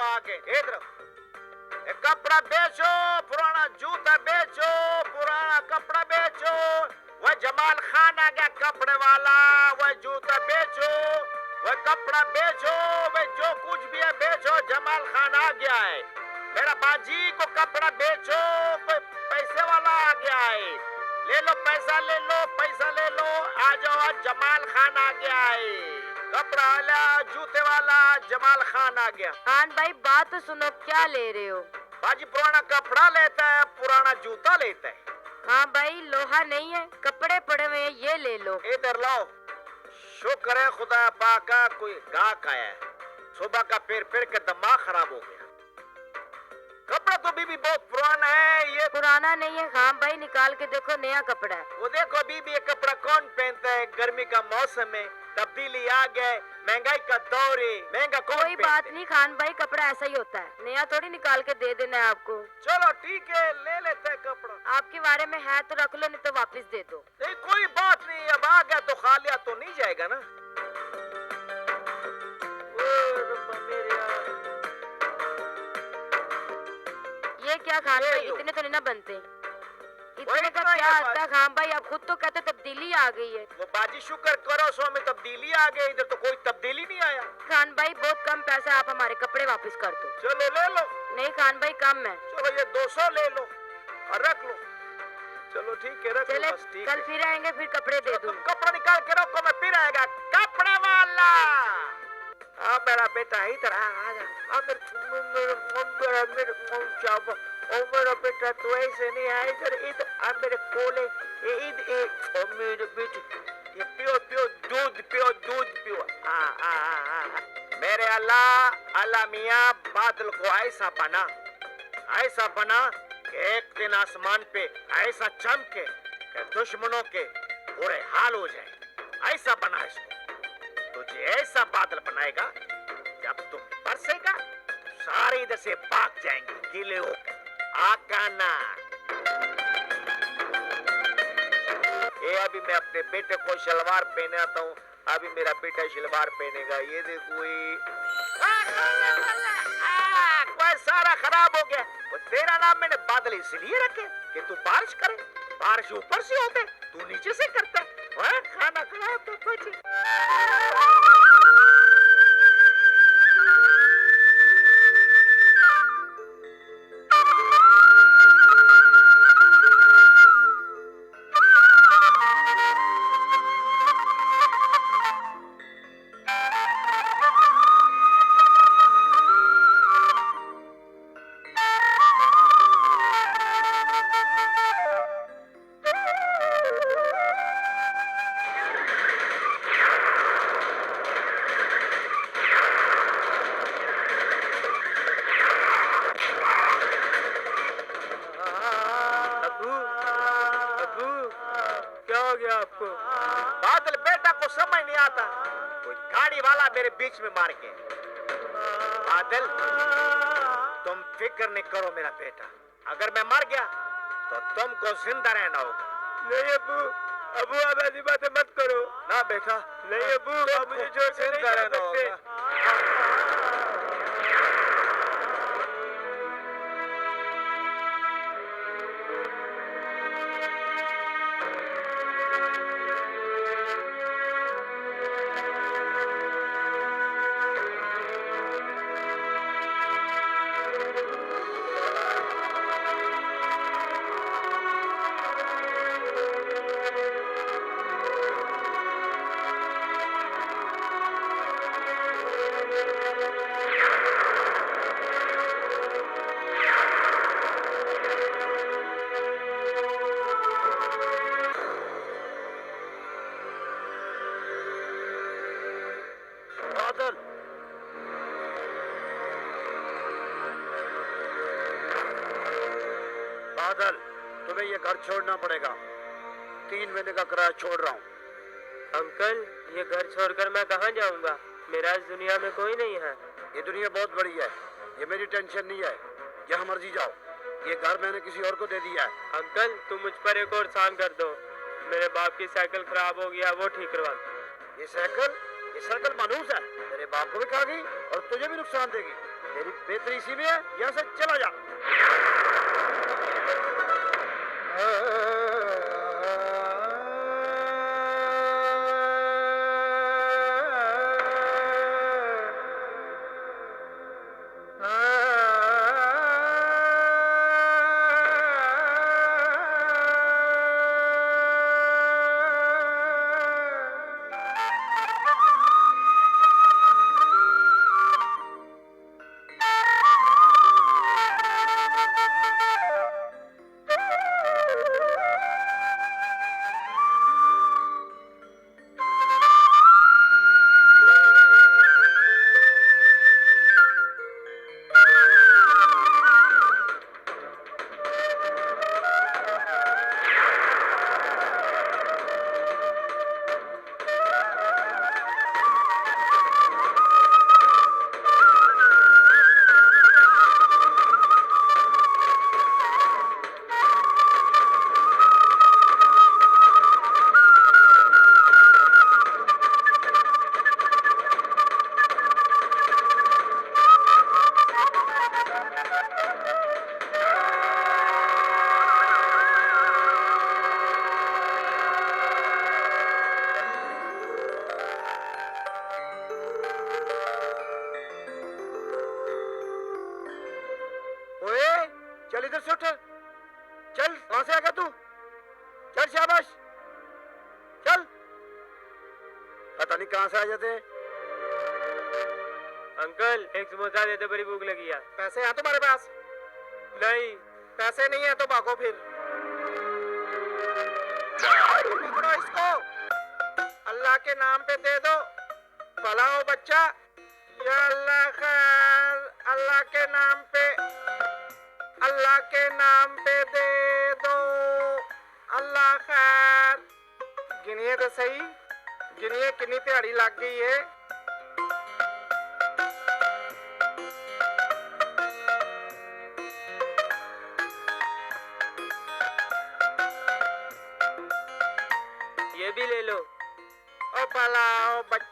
आगे इधर कपड़ा बेचो, पुराना जूता बेचो, पुराना कपड़ा बेचो। वह जमाल खान आ गया कपड़े वाला, वह जूता बेचो, वह कपड़ा बेचो, वह जो कुछ भी है बेचो। जमाल खान आ गया है। मेरा बाजी को कपड़ा बेचो, पैसे वाला आ गया है। ले लो पैसा, ले लो पैसा, ले लो। आ जाओ, आज जमाल खान आ गया है। कपड़ा वाला, जूते वाला जमाल खान आ गया। खान भाई बात तो सुनो, क्या ले रहे हो? बाजी पुराना कपड़ा लेता है, पुराना जूता लेता है। हाँ भाई, लोहा नहीं है, कपड़े पड़े हुए हैं, ये ले लो। इधर लाओ। शुक्र है खुदा पाक का कोई गाहक आया है। सुबह का फिर के दिमाग खराब हो गया। कपड़ा तो बीबी बहुत पुराना है। ये पुराना नहीं है खान भाई, निकाल के देखो, नया कपड़ा है। वो देखो बीबी, ये कपड़ा कौन पहनता है? गर्मी का मौसम है, तब्दीली आ गए, महंगाई का दौर है, महंगा कौन कोई बात नहीं खान भाई, कपड़ा ऐसा ही होता है, नया थोड़ी निकाल के दे देना है आपको। चलो ठीक है, ले लेते हैं कपड़ा। आपके बारे में है तो रख लो, नहीं तो वापस दे दो। नहीं कोई बात नहीं, अब आ गया तो खा लिया तो नहीं जाएगा ना। ये क्या खान भाई, इतने तो नहीं ना बनते। इतने का क्या आता है खान भाई, आप खुद तो कहते तब्दीली आ गई है। वो बाजी शुक्र करो, सो में तब्दीली आ गई, इधर तो कोई तब्दीली नहीं आया। खान भाई बहुत कम पैसा, आप हमारे कपड़े वापस कर दो। चलो ले लो। नहीं खान भाई, कम है। चलो ये 200 ले लो और रख लो। चलो ठीक है, रख लो बस। ठीक कल फिर आएंगे, फिर कपड़े दे दो। तुम कपड़ा निकाल के रखो, मैं फिर आएगा कपड़े वाला। हाँ मेरा बेटा इधर आ जा। मेरा बेटा तो ऐसे नहीं है, इधर इधर मेरे कोले, इधर मेरे बेटे, ये पियो पियो दूध, पियो दूध पियो। मेरे अल्लाह, अल्लाह मियाँ बादल को ऐसा बना कि एक दिन आसमान पे ऐसा चमके कि दुश्मनों के बुरे हाल हो जाए। ऐसा बना इसको। तुझे ऐसा बादल बनाएगा, जब तुम बरसेगा सारे इधर से भाग जाएंगे गीले होकर। आकाना ये अभी मैं अपने बेटे को शलवार पहनाता हूँ। अभी मेरा बेटा शलवार पहनेगा। ये देखो कोई सारा खराब हो गया। वो तेरा नाम मैंने बादल इसलिए रखे कि तू बारिश करे। बारिश ऊपर से होते, तू नीचे से करता है। खाना खराब तो कुछ। आपको बादल बेटा को समझ नहीं आता, कोई गाड़ी वाला मेरे बीच में मार के। बादल तुम फिक्र नहीं करो मेरा बेटा, अगर मैं मर गया तो तुमको जिंदा रहना होगा। नहीं अबू, अबू आप ऐसी बातें मत करो ना बेटा। नहीं अबू, आप मुझे छोड़ के जिंदा रहना होगा। बादल, तुम्हें ये घर छोड़ना पड़ेगा। 3 महीने का किराया छोड़ रहा हूँ। अंकल, ये घर छोड़कर मैं कहाँ जाऊँगा? मेरा इस दुनिया में कोई नहीं है। ये दुनिया बहुत बड़ी है, ये मेरी टेंशन नहीं है। जहाँ मर्जी जाओ, ये घर मैंने किसी और को दे दिया है। अंकल, तुम मुझ पर एक और एहसान कर दो। मेरे बाप की साइकिल खराब हो गया, वो ठीक करवा दो। ये साइकिल मानूस है, तेरे बाप को भी खा गई और तुझे भी नुकसान देगी। तेरी बेहतरी इसी में है, यहाँ से चला जा। चल इधर से उठ, चल वहां से आ गया तू, चल शाबाश चल। पता नहीं कहां से आ जाते हैं। अंकल एक समोसा दे दो, बड़ी भूख लगी है। पैसे हैं तुम्हारे पास? नहीं। पैसे नहीं है तो भागो फिर। पकड़ो इसको, अल्लाह के नाम पे दे दो, भला हो बच्चा। या अल्लाह खैर, अल्लाह के नाम पे, अल्लाह के नाम पे दे दो, अल्लाह खैर। गिनिए तो सही, गिनिए कितनी दिहाड़ी लग गई है। ये भी ले लो। ओ भला ओ बच्चा।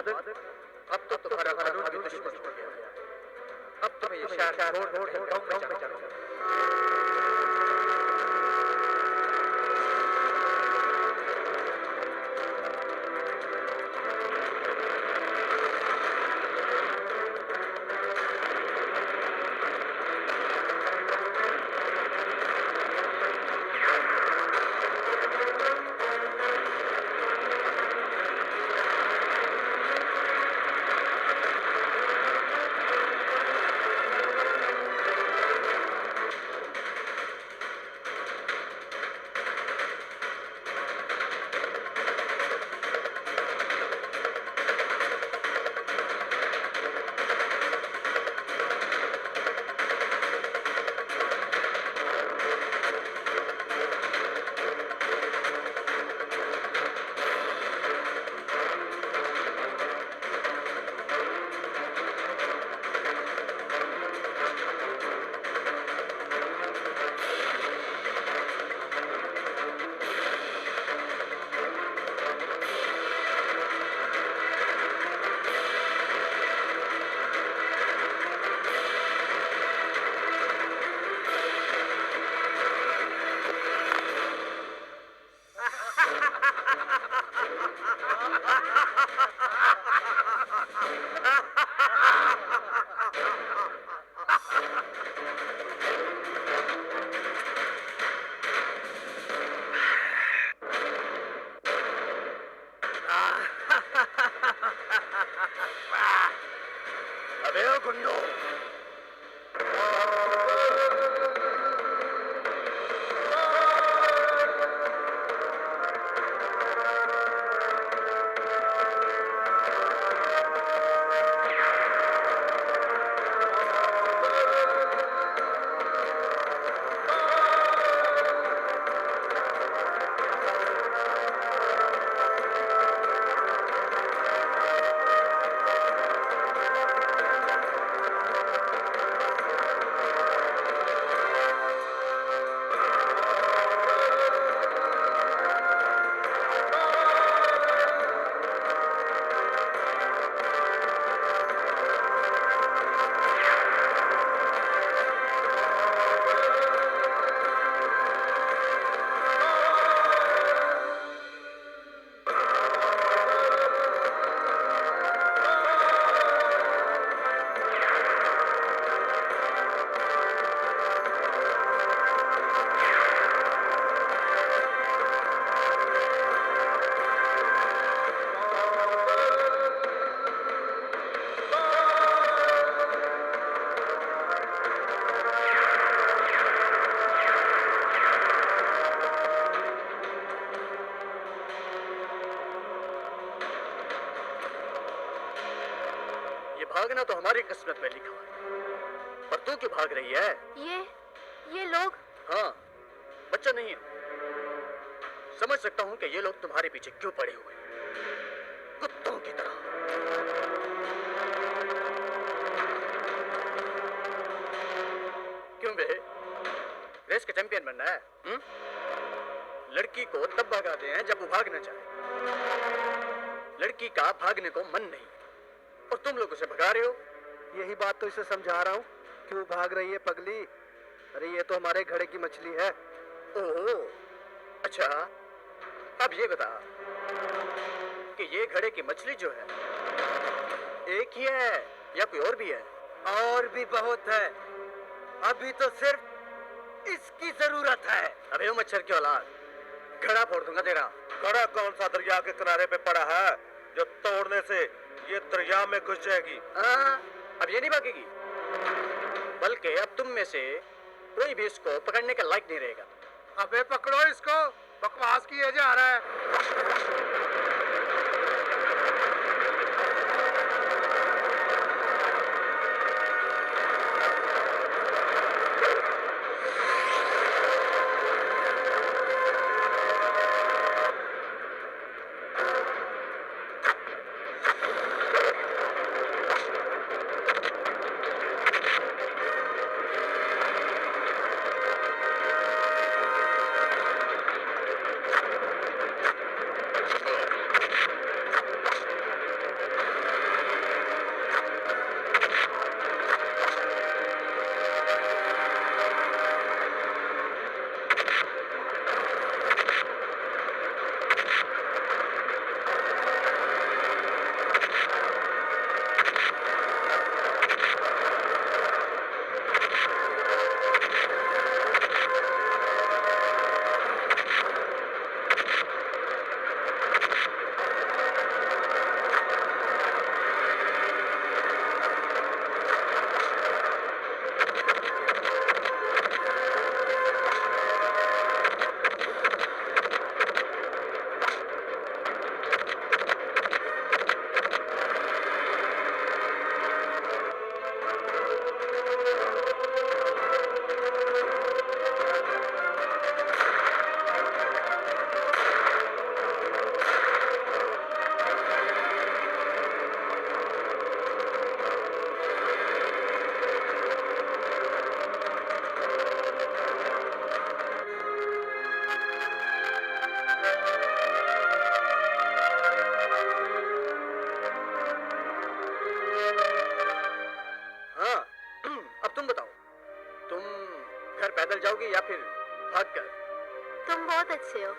बादल, अब तो तुम्हारा कानून भी दुश्मन हो गया। अब तुम्हें ये शहर छोड़ गाँव में जाना होगा। अबे ओ गुंडो, भागना तो हमारी किस्मत में लिखा है, पर तू क्यों भाग रही है? ये लोग? हाँ, बच्चा नहीं है। समझ सकता हूँ कि ये लोग तुम्हारे पीछे क्यों पड़े हुए, कुत्तों की तरह। क्यों बे, रेस के चैंपियन बनना है? लड़की को तब भगाते हैं जब वो भागना चाहे। लड़की का भागने को मन नहीं, और तुम लोग उसे भगा रहे हो। यही बात तो इसे समझा रहा हूँ, क्यों भाग रही है पगली? अरे ये तो हमारे घड़े की मछली है। ओह, अच्छा, अब ये बता कि ये घड़े की मछली जो है एक ही है या कोई और भी है? और भी बहुत है, अभी तो सिर्फ इसकी जरूरत है। अबे वो मच्छर की औलाद, घड़ा फोड़ दूंगा तेरा। घड़ा कौन सा दरिया के किनारे पे पड़ा है जो तोड़ने से ये दरिया में घुस जाएगी? अब ये नहीं भागेगी, बल्कि अब तुम में से कोई भी इसको पकड़ने का लायक नहीं रहेगा। अबे पकड़ो इसको, बकवास किए जा रहा है। रहोगी या फिर भाग कर? तुम बहुत अच्छे हो।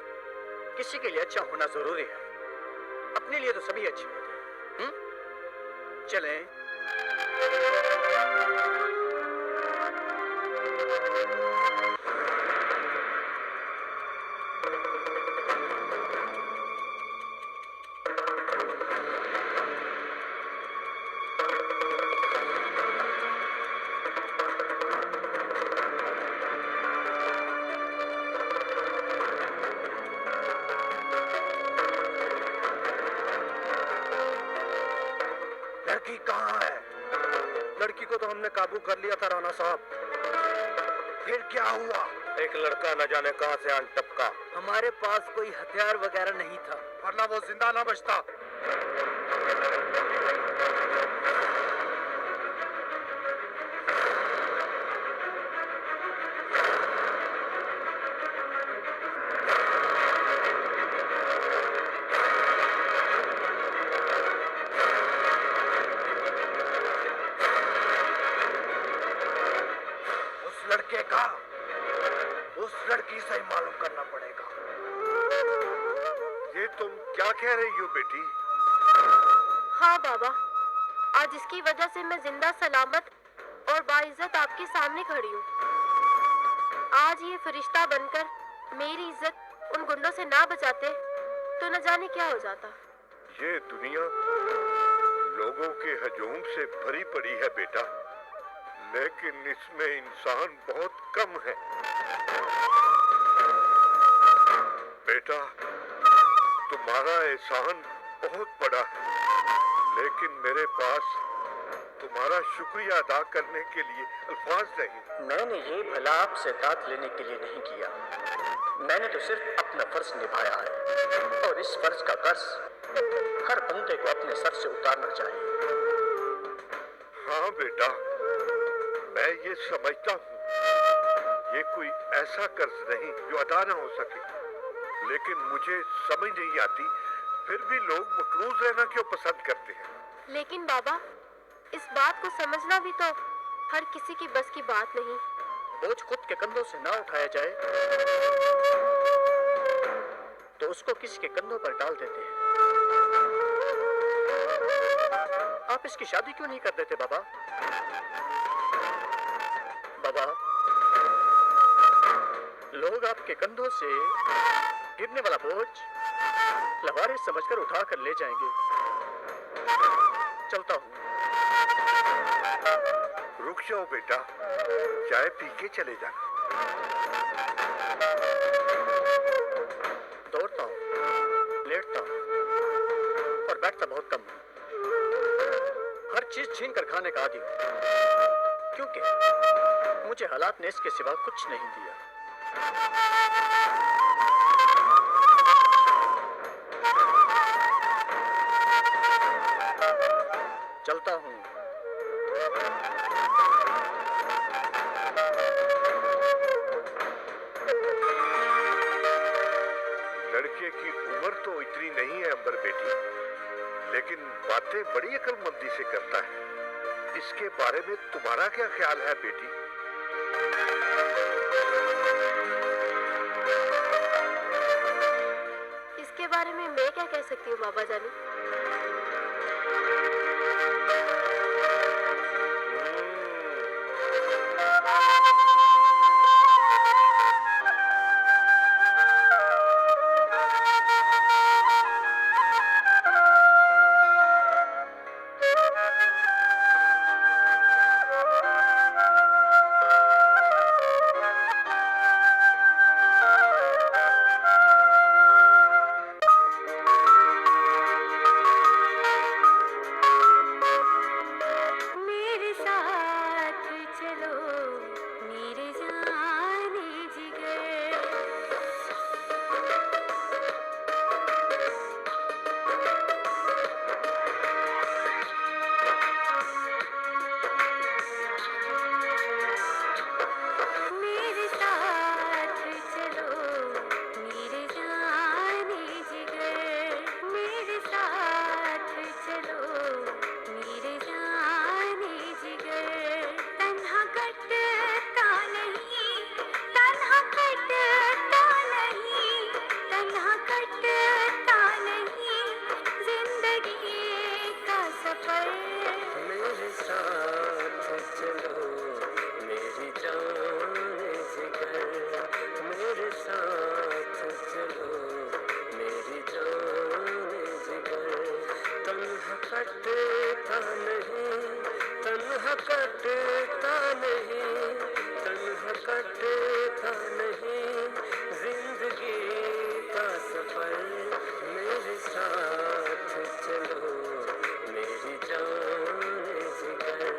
किसी के लिए अच्छा होना जरूरी है, अपने लिए तो सभी अच्छे होते हैं। चलें। लड़की कहाँ है? लड़की को तो हमने काबू कर लिया था राणा साहब। फिर क्या हुआ? एक लड़का न जाने कहां से आन टपका। हमारे पास कोई हथियार वगैरह नहीं था, वरना वो जिंदा ना बचता। उस लड़की से ही मालूम करना पड़ेगा। ये तुम क्या कह रही हो बेटी? हाँ बाबा, आज इसकी वजह से मैं जिंदा सलामत और बाइज्जत आपके सामने खड़ी हूँ। आज ये फरिश्ता बनकर मेरी इज्जत उन गुंडों से ना बचाते तो न जाने क्या हो जाता। ये दुनिया लोगों के हजूम से भरी पड़ी है बेटा, लेकिन इसमें इंसान बहुत कम है। बेटा, तुम्हारा एहसान बहुत बड़ा है, लेकिन मेरे पास तुम्हारा शुक्रिया अदा करने के लिए अल्फाज नहीं। मैंने ये भला आपसे दाद लेने के लिए नहीं किया, मैंने तो सिर्फ अपना फर्ज निभाया है, और इस फर्ज का कर्ज हर बंदे को अपने सर से उतारना चाहिए। हाँ बेटा, मैं ये समझता हूँ ये कोई ऐसा कर्ज नहीं जो अदा न हो सके, लेकिन मुझे समझ नहीं आती फिर भी लोग मकरूज रहना क्यों पसंद करते हैं। लेकिन बाबा, इस बात को समझना भी तो हर किसी की बस की बात नहीं। बोझ खुद के कंधों से ना उठाया जाए तो उसको किसी के कंधों पर डाल देते हैं। आप इसकी शादी क्यों नहीं कर देते बाबा? बाबा, लोग आपके कंधों से गिरने वाला बोझ लवारिस समझकर उठा कर ले जाएंगे। चलता हूँ। रुक जाओ बेटा, चाय पी के चले जाना। दौड़ता हूँ, लेटता हूँ और बैठता बहुत कम हूँ। हर चीज छीन कर खाने का आदी हूँ, क्योंकि मुझे हालात ने इसके सिवा कुछ नहीं दिया। चलता हूँ। लड़के की उम्र तो इतनी नहीं है अंबर बेटी, लेकिन बातें बड़ी अक्लमंदी से करता है। इसके बारे में तुम्हारा क्या ख्याल है बेटी? इसके बारे में मैं क्या कह सकती हूँ बाबा जानी। मेरे साथ चलो मेरी जान जिगर, मेरे साथ चलो मेरी जान जिगर। तन्हा कटता नहीं, तन्हा कटता नहीं, तन्हा कटता नहीं जिंदगी का सफर। मेरे साथ चलो मेरी जान जिगर।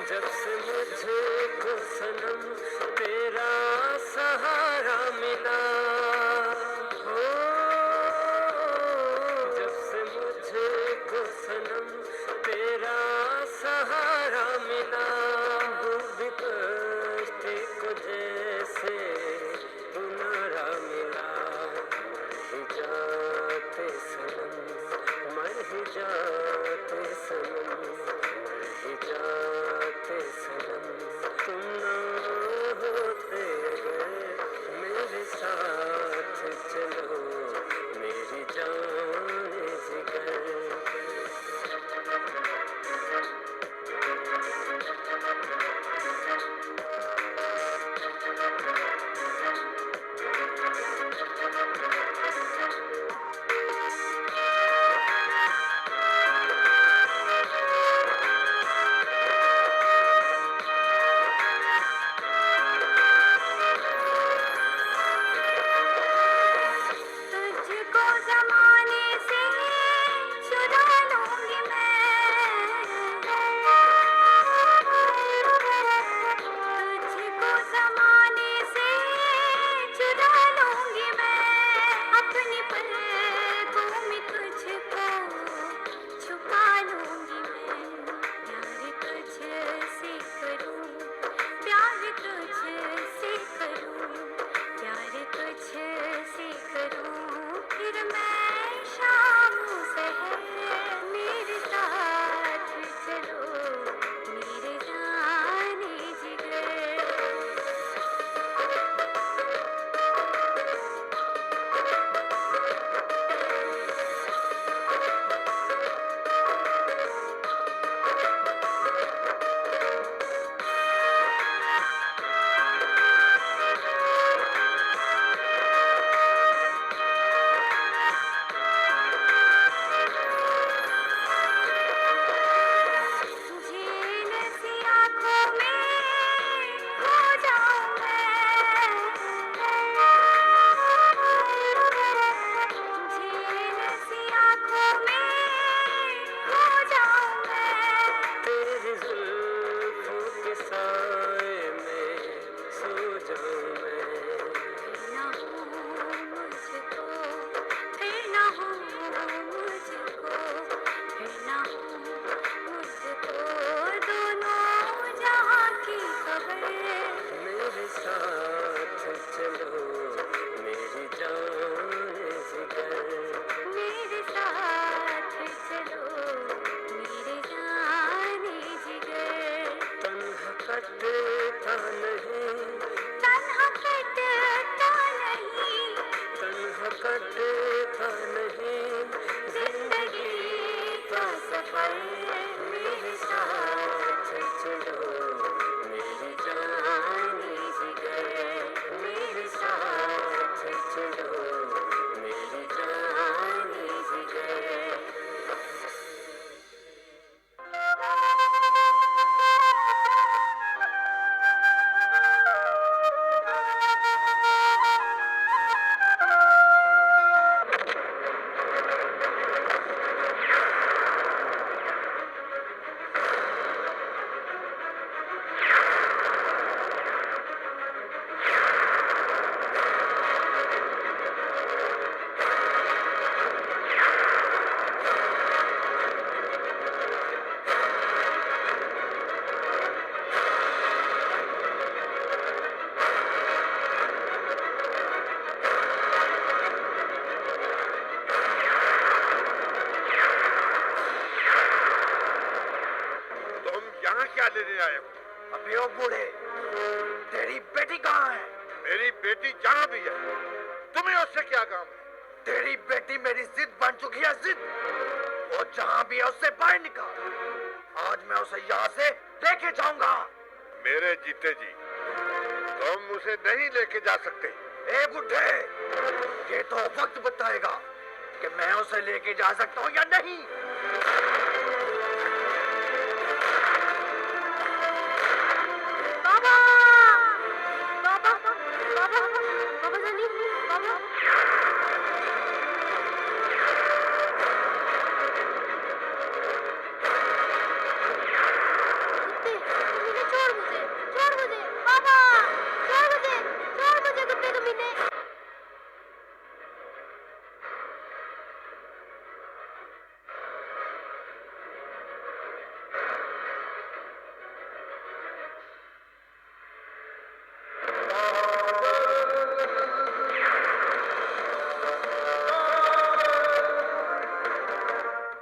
जब से मुझको सनम तेरा सहारा मिला हो, जब से मुझको सनम तेरा सहारा मिला, डूब कश्ती को जैसे किनारा मिला। मर ही जाते सनम, मर ही जाते सनम, मर ही जाते सनम तुम ना होते अगर। मेरे साथ चलो मेरी जान जिगर। आया हूँ। अबे ओ बूढ़े, तेरी बेटी कहाँ है? मेरी बेटी जहाँ भी है, तुम्हें उससे क्या काम है? तेरी बेटी मेरी जिद बन चुकी है, जिद। और जहाँ भी है उससे बाहर निकाल। आज मैं उसे यहाँ से लेके जाऊंगा। मेरे जीते जी तुम उसे नहीं लेके जा सकते। ए बुढ़े, ये तो वक्त बताएगा कि मैं उसे लेके जा सकता हूँ या नहीं। बाबा बाबा बाबा बाबा जानी बाबा। कुत्ते कमीने, छोड़ मुझे बाबा, छोड़ मुझे कुत्ते कमीने।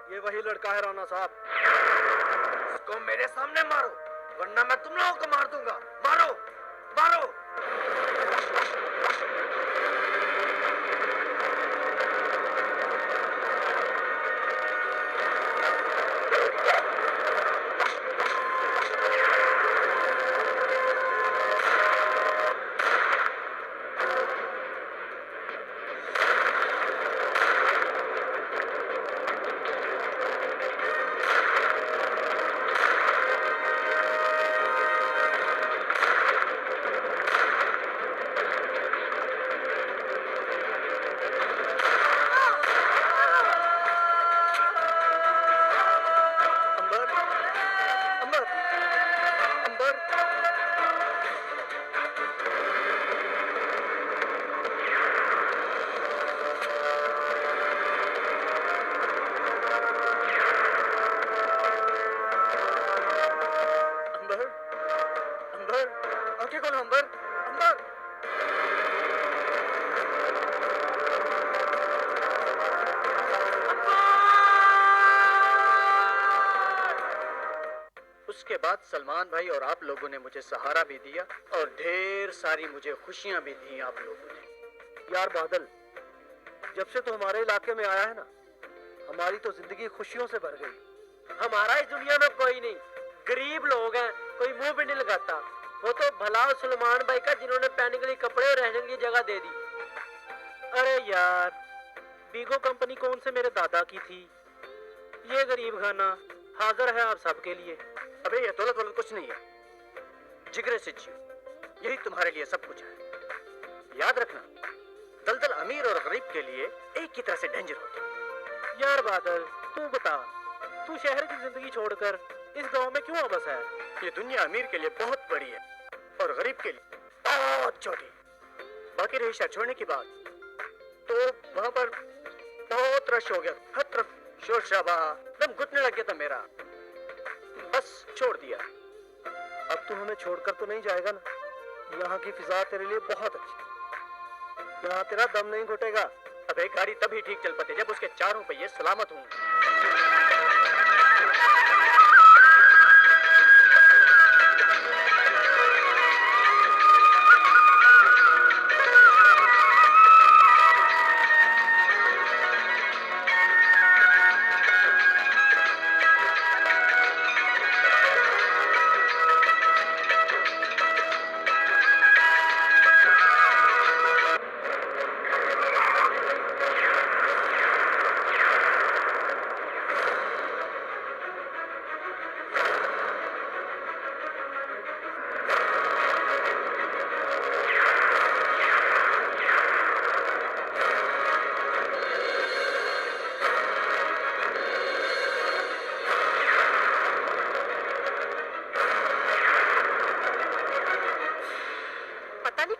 ये वही लड़का है राणा साहब। इसको मेरे सामने मारो, वरना मैं तुम लोगों को मार दूंगा। मारो मारो। उसके बाद सलमान भाई और आप लोगों ने मुझे सहारा भी दिया और ढेर सारी मुझे खुशियां भी दी आप लोगों ने। यार बादल, जब से तो हमारे इलाके में आया है ना, हमारी तो जिंदगी खुशियों से भर गई। हमारा इस दुनिया में कोई नहीं, गरीब लोग हैं, कोई मुंह भी नहीं लगाता। वो तो भला सलमान भाई का जिन्होंने पहनने के लिए कपड़े और रहने के लिए जगह दे दी। अरे यार, बीगो कंपनी कौन से मेरे दादा की थी। ये गरीब खाना हाजिर है आप सबके लिए। अबे ये दौलत वौलत कुछ नहीं है, जिगरे से जियो, यही तुम्हारे लिए सब कुछ है। याद रखना, दलदल अमीर और गरीब के लिए एक की तरह से डेंजर होती है। यार बादल, तू बता, तू शहर की जिंदगी छोड़कर इस गांव में क्यों वापस है? ये दुनिया अमीर के लिए बहुत बड़ी है और गरीब के लिए बहुत छोटी। बाकी रही शहर छोड़ने की बात, तो वहां पर बहुत रश हो गया, हर तरफ शोर शराबा, दम घुटने लग गया था मेरा, बस छोड़ दिया। अब तू हमें छोड़कर तो नहीं जाएगा ना? यहाँ की फिजा तेरे लिए बहुत अच्छी, यहाँ तेरा दम नहीं घुटेगा। अब एक गाड़ी तभी ठीक चल पाती जब उसके चारों पहिए सलामत हों।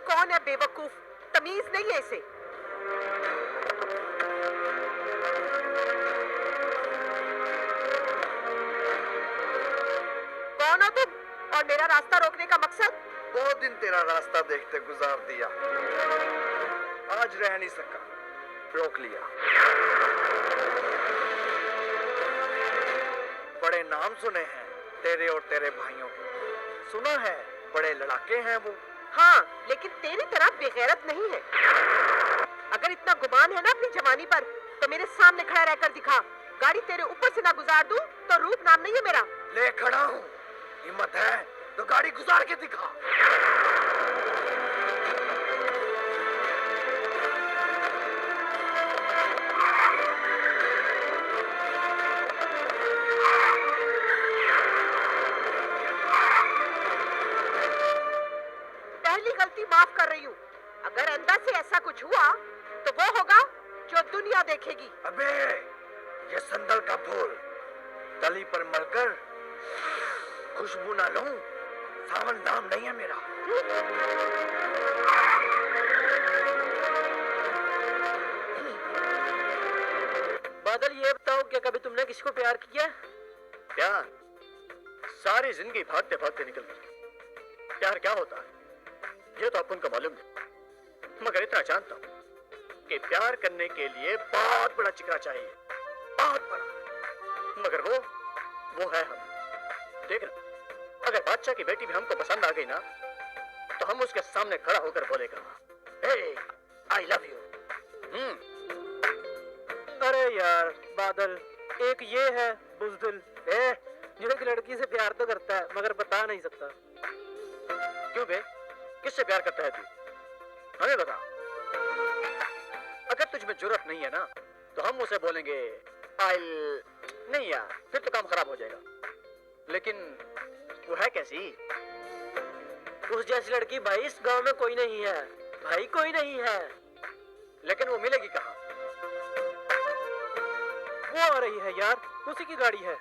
कौन है बेवकूफ, तमीज नहीं है इसे। कौन हो तुम और मेरा रास्ता रोकने का मकसद? 2 दिन तेरा रास्ता देखते गुजार दिया, आज रह नहीं सका, रोक लिया। बड़े नाम सुने हैं तेरे और तेरे भाइयों के, सुना है बड़े लड़ाके हैं वो। हाँ, लेकिन तेरी तरह बेगैरत नहीं है। अगर इतना गुमान है ना अपनी जवानी पर, तो मेरे सामने खड़ा रहकर दिखा। गाड़ी तेरे ऊपर से ना गुजार दूं तो रूप नाम नहीं है मेरा। ले खड़ा हूँ, हिम्मत है तो गाड़ी गुजार के दिखा। पहली गलती माफ कर रही हूँ। अगर अंदर से ऐसा कुछ हुआ तो वो होगा जो दुनिया देखेगी। अबे ये संदल का फूल तली पर मलकर खुशबू ना लूं, सावन नाम नहीं है मेरा। बादल ये बताओ, क्या कभी तुमने किसी को प्यार किया? प्यार सारी जिंदगी भागते भागते निकल गई। प्यार क्या होता है ये तो अपन को मालूम है, मगर इतना जानता हूँ कि प्यार करने के लिए बहुत बड़ा चिकरा चाहिए, बहुत बड़ा। मगर वो है हम। देख ना, अगर बादशाह की बेटी भी हमको पसंद आ गई ना, तो हम उसके सामने खड़ा होकर बोलेगा, हे आई लव यू। अरे यार बादल, एक ये है बुज़दिल जो एक लड़की से प्यार तो करता है मगर बता नहीं सकता। क्यों बे, किससे प्यार करता है तू, हमें बता। अगर तुझ में जुर्रत नहीं है ना, तो हम उसे बोलेंगे आई नहीं यार, फिर तो काम खराब हो जाएगा। लेकिन वो है कैसी? उस जैसी लड़की भाई इस गांव में कोई नहीं है, भाई कोई नहीं है। लेकिन वो मिलेगी कहाँ? वो आ रही है यार, उसी की गाड़ी है।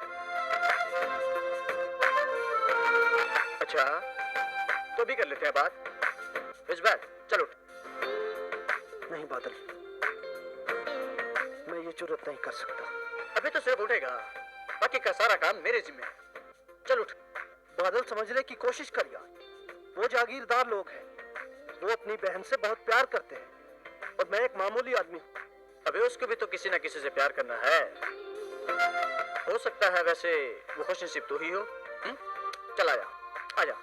अच्छा तो भी कर लेते हैं बात। इस बार चलो। नहीं बादल, मैं ये जुर्रत नहीं कर सकता। अभी तो सिर्फ उठेगा, बाकी का सारा काम मेरे जिम्मे है। चल उठ। बादल समझने की कोशिश कर यार, वो जागीरदार लोग हैं, वो अपनी बहन से बहुत प्यार करते हैं और मैं एक मामूली आदमी हूँ। अबे उसको भी तो किसी ना किसी से प्यार करना है। हो सकता है वैसे वो खुशनसीब तू ही हो। चल आजा आजा।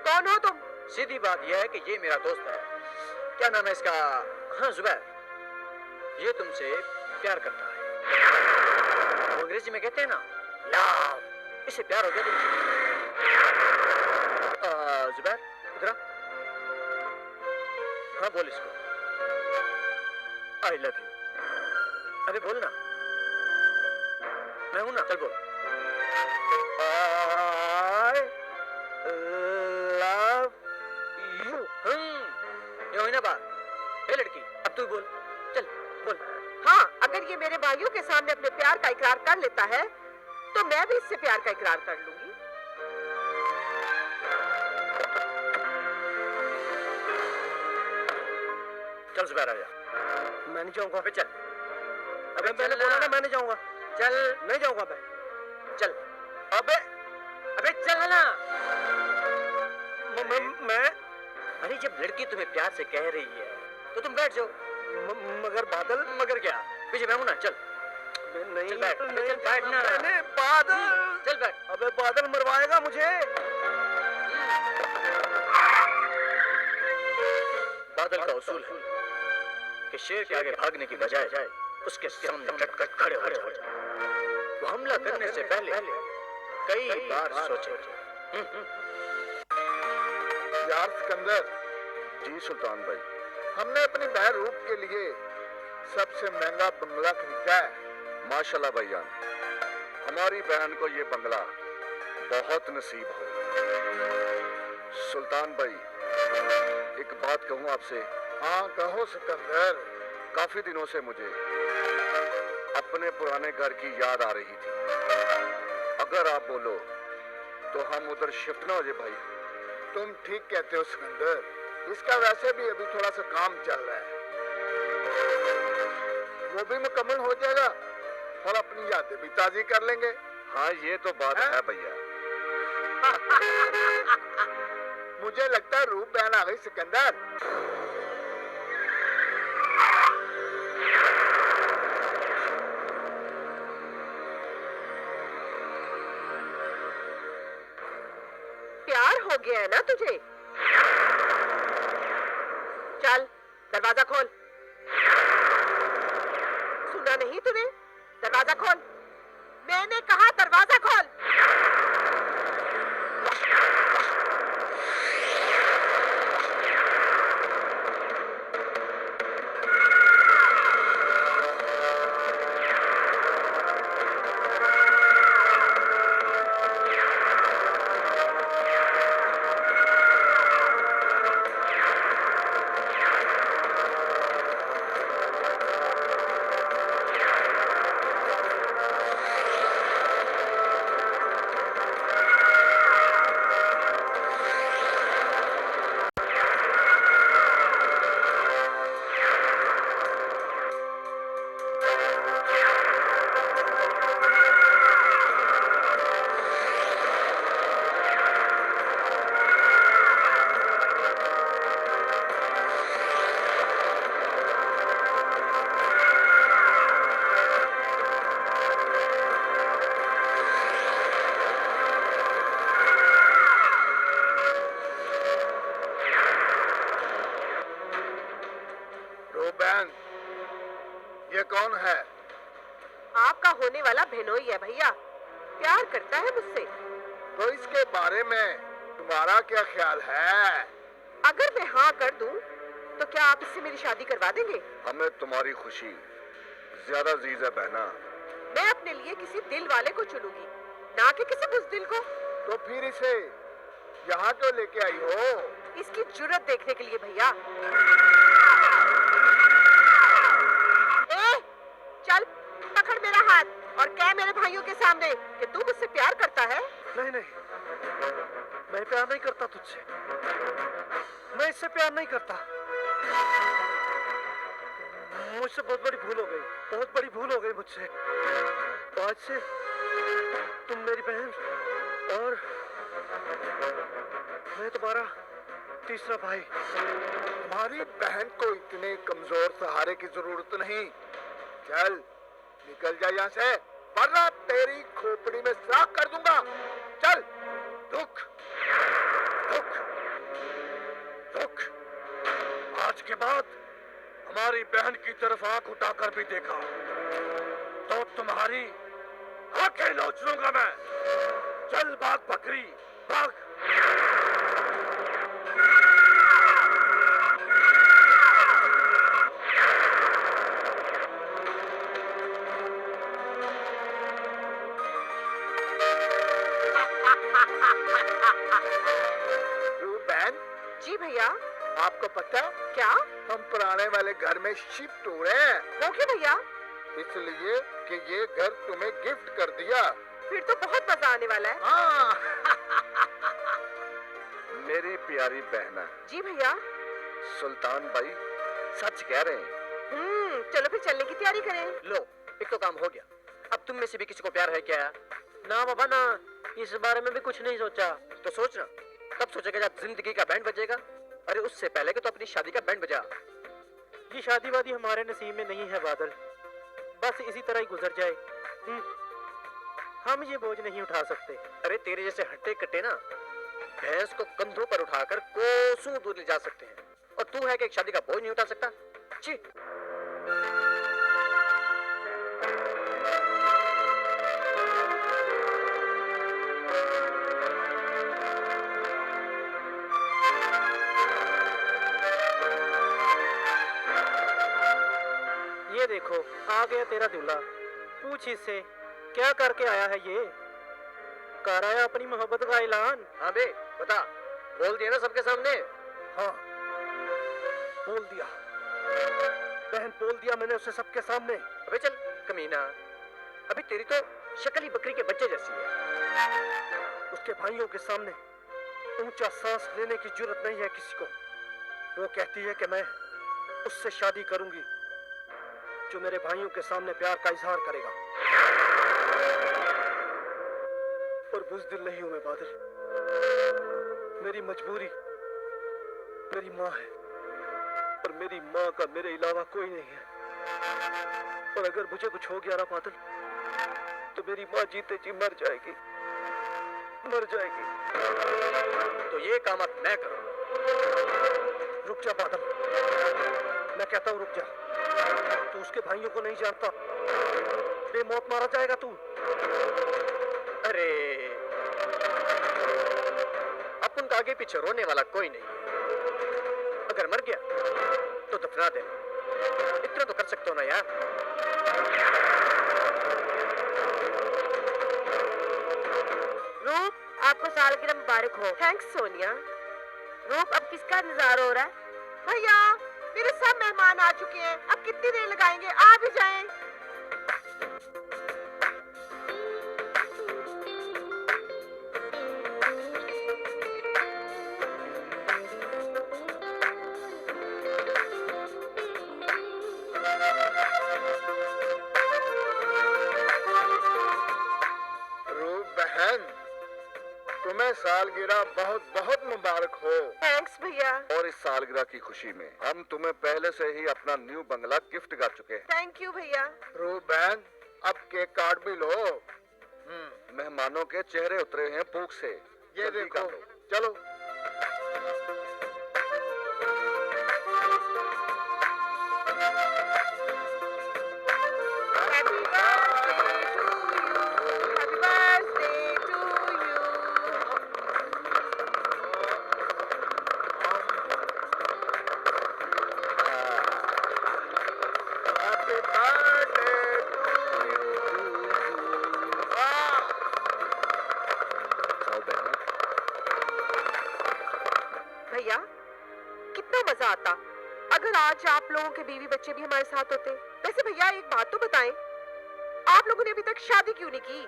कौन हो तुम? सीधी बात यह है कि ये मेरा दोस्त है। क्या नाम है इसका? हाँ जुबैर। ये तुमसे प्यार करता है। वो अंग्रेजी में कहते हैं ना लव। इससे प्यार हो गया तुमसे। जुबैर इधर आ। हाँ बोल इसको आई लव यू। अबे बोल ना। मैं हूं ना, चल बोल। ये हुई ना बात। ए लड़की, अब तू बोल, चल बोल। हाँ, अगर ये मेरे भाइयों के सामने अपने प्यार का इकरार कर लेता है, तो मैं भी इससे प्यार का इकरार कर लूंगी। चल जुबैर आजा। मैं नहीं जाऊंगा। अबे चल। अबे मैंने बोला ना मैं नहीं जाऊंगा। चल नहीं जाऊंगा मैं। चल। अबे अबे चल ना। मैं अरे जब लड़की तुम्हें प्यार से कह रही है तो तुम बैठ जाओ। मगर बादल, मगर क्या, पीछे मैं हूं ना। चल नहीं चल बैठ। नहीं, चल बैठ ना। मैंने बादल, चल बैठ। अबे बादल मरवाएगा मुझे। बादल का उसूल है कि शेर के आगे भागने की बजाय उसके सामने डटकर खड़े हो जाओ। वो हमला करने से पहले कई बार सोचे। यार सिकंदर। जी सुल्तान भाई। हमने अपनी बहन रूप के लिए सबसे महंगा बंगला खरीदा है। माशाल्लाह भाईजान, हमारी बहन को ये बंगला बहुत नसीब हो। सुल्तान भाई, एक बात कहूँ आपसे। हाँ कहो सिकंदर। काफी दिनों से मुझे अपने पुराने घर की याद आ रही थी। अगर आप बोलो तो हम उधर शिफ्ट ना हो जाए भाई। तुम ठीक कहते हो सिकंदर, इसका वैसे भी अभी थोड़ा सा काम चल रहा है। वो भी मुकम्मल हो जाएगा और अपनी यादें भी ताज़ी कर लेंगे। हाँ ये तो बात है भैया। मुझे लगता है रूप बहन आ गई सिकंदर। प्यार हो गया है ना तुझे? चल दरवाजा खोल। सुना नहीं तूने? दरवाजा खोल। मैंने कहा दरवाजा खोल। ये कौन है? आपका होने वाला भेनोई है भैया। प्यार करता है मुझसे। तो इसके बारे में तुम्हारा क्या ख्याल है? अगर मैं हाँ कर दूं, तो क्या आप इससे मेरी शादी करवा देंगे? हमें तुम्हारी खुशी ज्यादा अजीज है बहना। मैं अपने लिए किसी दिल वाले को चुनूंगी, ना कि किसी बुज़दिल को। तो फिर इसे यहाँ क्यों लेके आई हो? इसकी जुर्रत देखने के लिए भैया। ए, चल पकड़ मेरा हाथ और कह मेरे भाइयों के सामने कि तू मुझसे प्यार करता है। नहीं नहीं, मैं प्यार नहीं करता तुझसे। मैं इससे प्यार नहीं करता। मुझसे बहुत बड़ी भूल हो गई, बहुत बड़ी भूल हो गई मुझसे। आज से तुम मेरी बहन और मैं तुम्हारा तीसरा भाई। तुम्हारी बहन को इतने कमजोर सहारे की जरूरत नहीं। चल निकल जा यहाँ से, वरना तेरी खोपड़ी में साफ कर दूंगा। चल। रुक रुक रुक। आज के बाद हमारी बहन की तरफ आंख उठाकर भी देखा तो तुम्हारी आंखें नोच लूंगा मैं। चल भाग बकरी भाग। बहन जी भैया। आपको पता है क्या? हम पुराने वाले घर में शिफ्ट हो रहे हैं। वो क्यों भैया? इसलिए कि ये घर तुम्हें गिफ्ट कर दिया। फिर तो बहुत मजा आने वाला है। हाँ। मेरी प्यारी बहना। जी भैया। सुल्तान भाई सच कह रहे हैं। चलो फिर चलने की तैयारी करें। लो, एक तो काम हो गया। अब तुम में से भी किसी को प्यार है क्या? ना बाबा ना, इस बारे में भी कुछ नहीं सोचा। तो सोचना तब सोचेगा जब जिंदगी का बैंड बजेगा। अरे उससे पहले कि तो अपनी शादी का बैंड बजा। ये शादी वादी हमारे नसीब में नहीं है बादल। बस इसी तरह ही गुजर जाए। हम ये बोझ नहीं उठा सकते। अरे तेरे जैसे हट्टे कट्टे ना भैंस को कंधों पर उठाकर कोसों दूर ले जा सकते हैं, और तू है कि एक शादी का बोझ नहीं उठा सकता। छी। ये देखो आ गया तेरा दूल्हा। पूछ इससे क्या करके आया है ये? कर आया अपनी मोहब्बत का ऐलान। हाँ बे बता, बोल दिया ना सबके सामने? हाँ बोल दिया बहन, बोल दिया मैंने उसे सबके सामने। अबे चल कमीना, अभी तेरी तो शक्ल ही बकरी के बच्चे जैसी है। उसके भाइयों के सामने ऊंचा सांस लेने की जरूरत नहीं है किसी को। वो कहती है कि मैं उससे शादी करूंगी। जो मेरे भाइयों के सामने प्यार का इजहार करेगा। और बुज़दिल नहीं हूं मैं बादल। मेरी मजबूरी मेरी माँ है, और मेरी माँ का मेरे अलावा कोई नहीं है। और अगर मुझे कुछ हो गया ना बादल, तो मेरी माँ जीते जी मर जाएगी, मर जाएगी। तो ये काम अब मैं करूंगा। रुक जा बादल, मैं कहता हूँ रुक जा। तू उसके भाइयों को नहीं जानता, बेमौत मारा जाएगा तू। अरे अब उनका आगे पीछे रोने वाला कोई नहीं है। अगर मर गया तो दफना देना, इतना तो कर सकते हो ना यार। रूप, आपको सालगिरह मुबारक हो। थैंक्स सोनिया। रूप, अब किसका इंतजार हो रहा है? भैया मेरे सब मेहमान आ चुके हैं, अब कितनी देर लगाएंगे, आ भी जाएं। रूप बहन, तुम्हें सालगिरह बहुत बहुत मुबारक हो। थैंक्स भैया। और इस सालगिरह की खुशी में हम तुम्हें पहले से ही अपना न्यू बंगला गिफ्ट कर चुके हैं। थैंक यू भैया। रूप बहन, अब केक काट भी लो। मेहमानों के चेहरे उतरे हैं भूख से। ये जल्दी देखो, कर लो। चलो। Happy birthday to you. Happy birthday to you. Happy birthday to you. आओ बहन। भैया कितना मजा आता अगर आज आप लोगों के बीवी बच्चे भी हमारे साथ होते। वैसे भैया एक बात तो बताएं, आप लोगों ने अभी तक शादी क्यों नहीं की?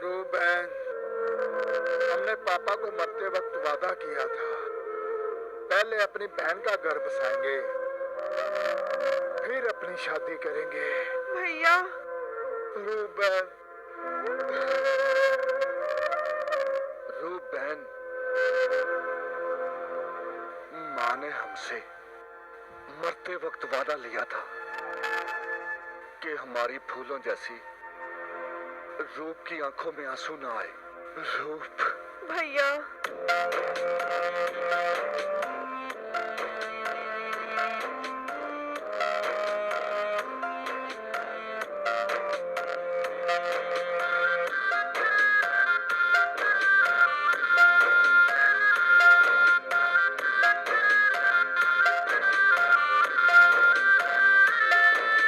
रूप बहन, हमने पापा को मरते वक्त वादा किया था, पहले अपनी बहन का घर बसाएंगे, फिर अपनी शादी करेंगे। भैया रूप बहन, रूप बहन, माँ ने हमसे मरते वक्त वादा लिया था कि हमारी फूलों जैसी रूप की आंखों में आंसू ना आए। रूप भैया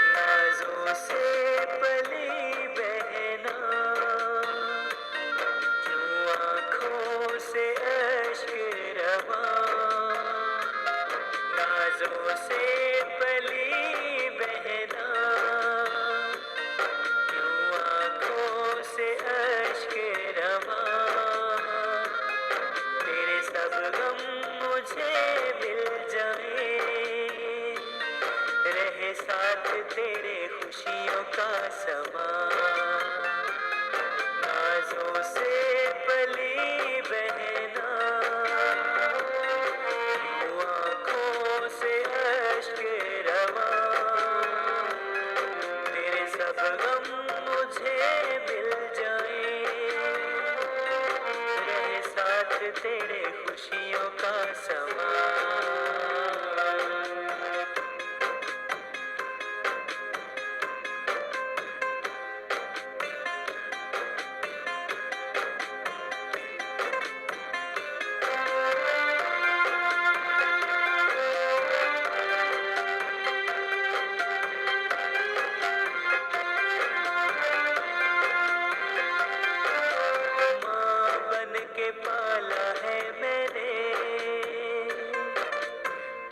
नाज़ों से पली बहना, जो आँखों से अश्क रवा। नाज़ों से पली बहना, जो आँखों से अश्क रवा। तेरे सब गम मुझे मिल जाए, रहे साथ तेरे खुशियों का समा। नाज़ों से पली बहना, जो आँखों से अश्क रवा। तेरे सब गम मुझे मिल जाए, रहे साथ तेरे खुशियों का समा। माँ बन के पाला है मैंने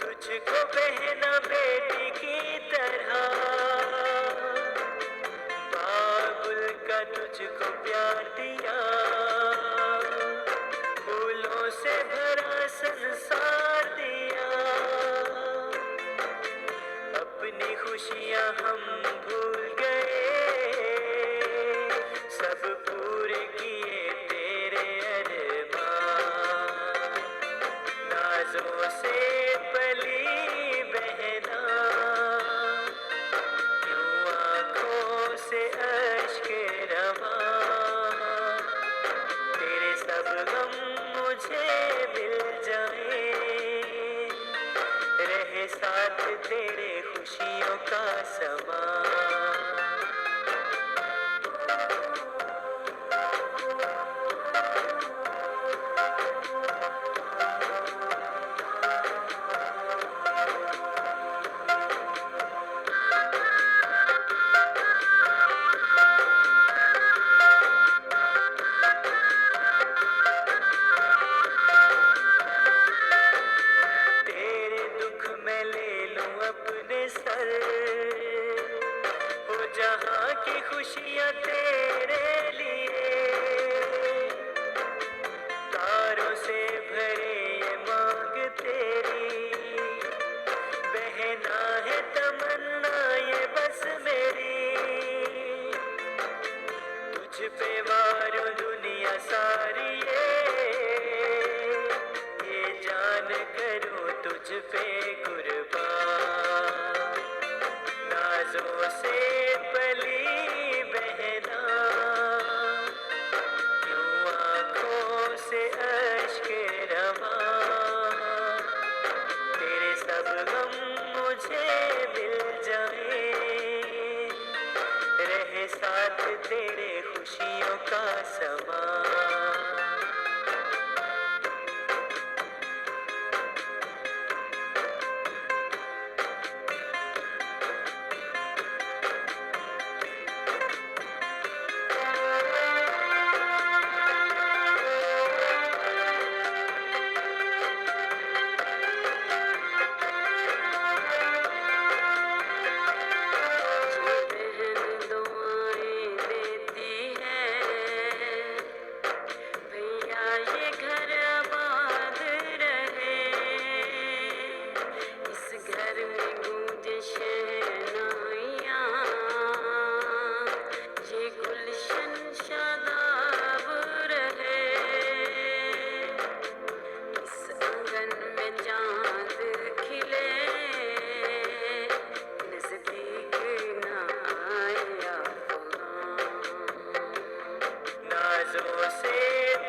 तुझको, बहना बेटी की तरह। बाबुल का तुझको प्यार दिया, फूलों से भरा संसार दिया। अपनी खुशी खुशियाँ हम भूल गए, सब पूरे किए तेरे अरमान। नाजों से पली बहना, यूं आँखों से अश्क रवा, तेरे सब गम मुझे मिल जाए, रहे साथ तेरे खुशियों का समा। तेरे दुख में ले लूं अपने सर, हो जहाँ की खुशियाँ तेरे लिए, तारों से भरे ये मांग तेरी, बहना है तमन्ना ये बस मेरी, तुझ पे वारो दुनिया सारी ये जान करूं तुझ पे कुर्बान। नाजों से पली बहना, यूं आँखों से अश्क रवा, तेरे सब गम मुझे मिल जाए, रहे साथ तेरे खुशियों का समा। नाजों से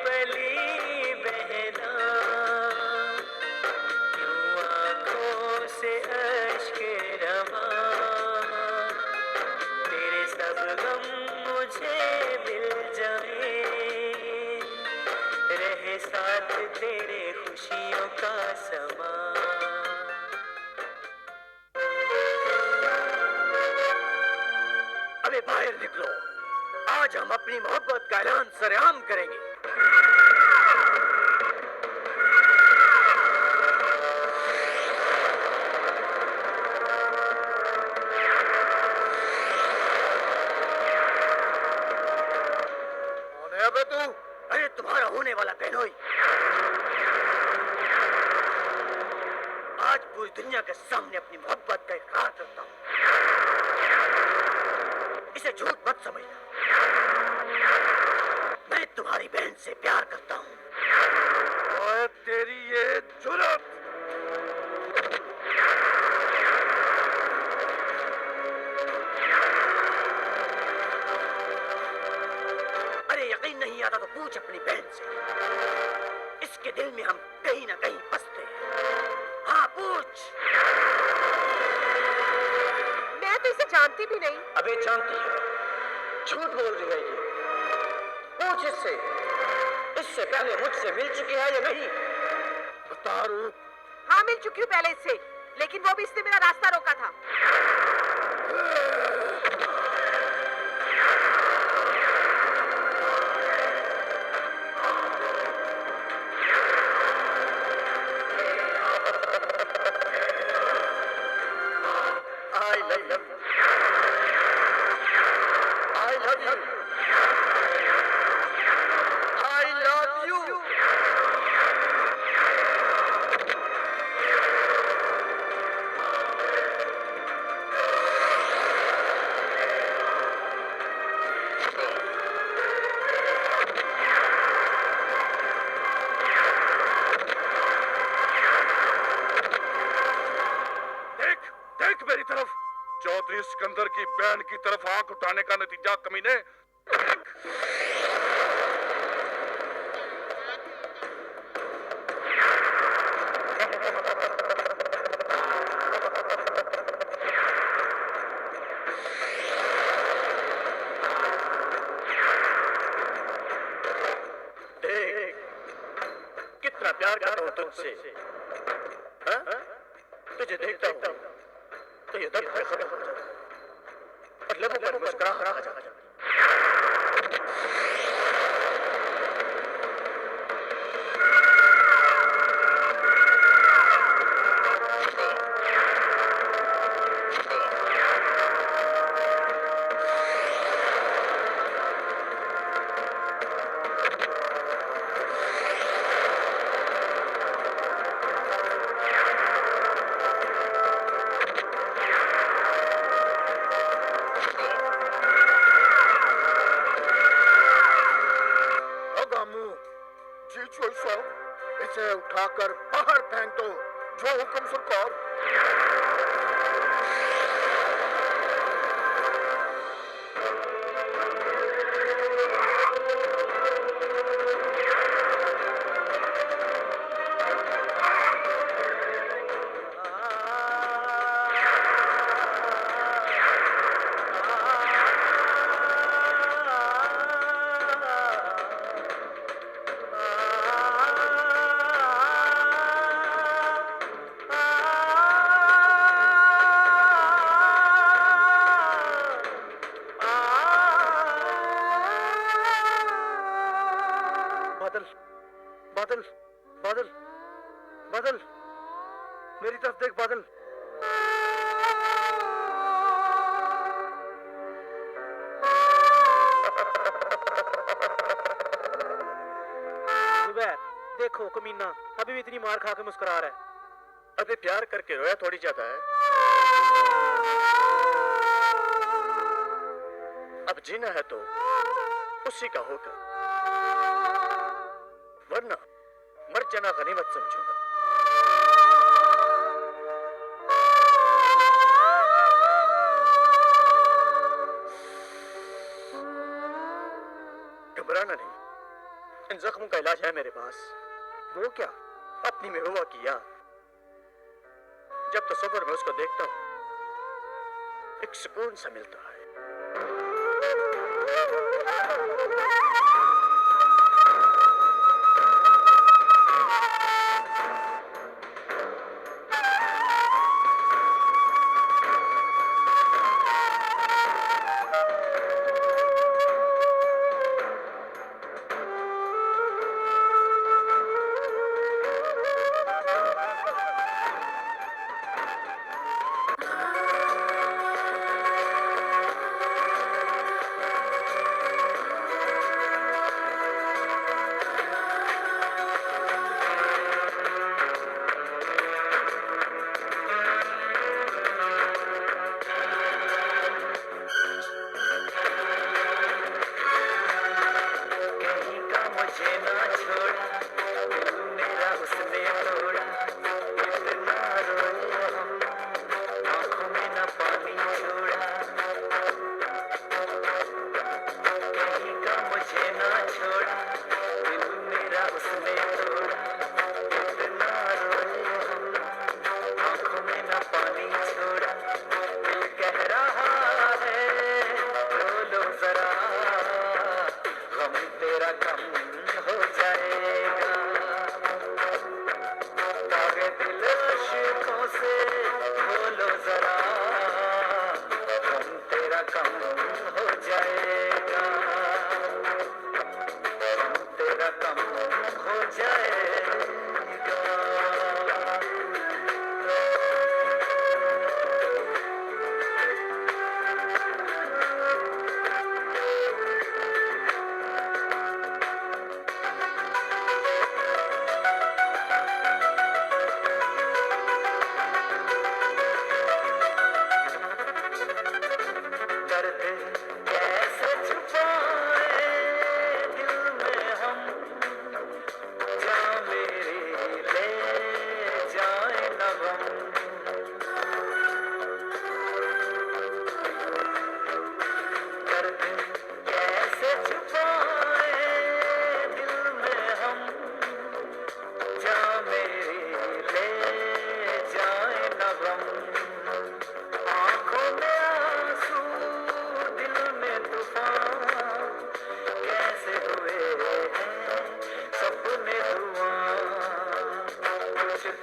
पली बहना, यूं आँखों से अश्क रवा, तेरे सब गम मुझे मिल जाए, रहे साथ तेरे खुशियों का समा। अबे बाहर निकलो, आज हम अपनी मोहब्बत का ऐलान सरेआम करेंगे। कौन है अबे तू? अरे तुम्हारा होने वाला बहनोई। आज पूरी दुनिया के सामने अपनी मोहब्बत का इकरार करता हूँ। इसे झूठ मत समझना, मैं तुम्हारी बहन से प्यार करता हूँ। और तेरी ये जुर्रत! अरे यकीन नहीं आता तो पूछ अपनी बहन से, इसके दिल में हम कहीं ना कहीं बसते हैं। हाँ पूछ। मैं तो इसे जानती भी नहीं। अबे जानती है, झूठ बोल रही है ये। पूछ इससे, इससे पहले मुझसे मिल चुकी है या नहीं? बता रूप। हाँ मिल चुकी हूँ पहले इससे, लेकिन वो भी इसने मेरा रास्ता रोका था। अली सिकंदर की बहन की तरफ आंख उठाने का नतीजा कमीने। कितना प्यार करता हूँ तुझसे। हाँ? तुझे देखता हूँ तो ये दर्द खत्म हो जाता है और लबों पर मुस्कुराहट आ जाती है। इसे उठाकर बाहर फेंक दो। जो हुक्म सरकार। बादल बादल बादल मेरी तरफ देख बादल। जुबैर देखो कमीना अभी भी इतनी मार खा के मुस्कुरा रहा है। अभी प्यार करके रोया थोड़ी ज्यादा है। अब जीना है तो उसी का होगा, वरना मर जाना गनीमत समझूंगा। घबराना नहीं, इन जख्मों का इलाज है मेरे पास। वो क्या? अपनी महबूबा की याद। जब तस्वीर में उसको देखता हूं एक सुकून सा मिलता है।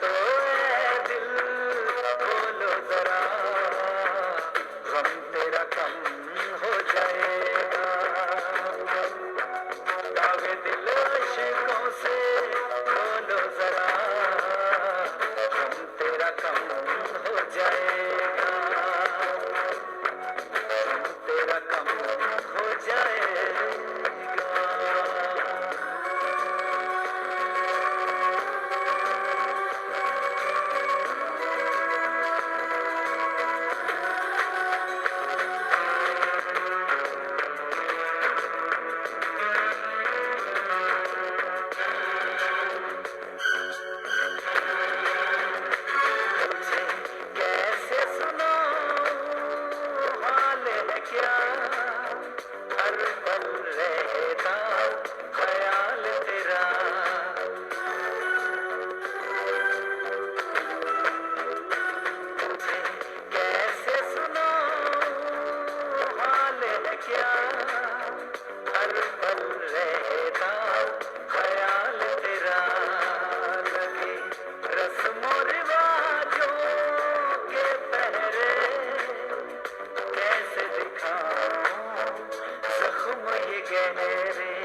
तो है दिल बोलो जरा गम तेरा कम हो जाएगा दावे दिल इश्कों से बोलो जरा गम तेरा कम हो जाएगा गम तेरा कम हो जाएगा कैसे सुनाऊं हाल है क्या हर पल रहता ख्याल तेरा तुझे कैसे सुनाऊं हाल है क्या हर पल रहता ख्याल तेरा लगे रस्मों रिवाजों के पहरे कैसे दिखाऊं जख्म ये गहरे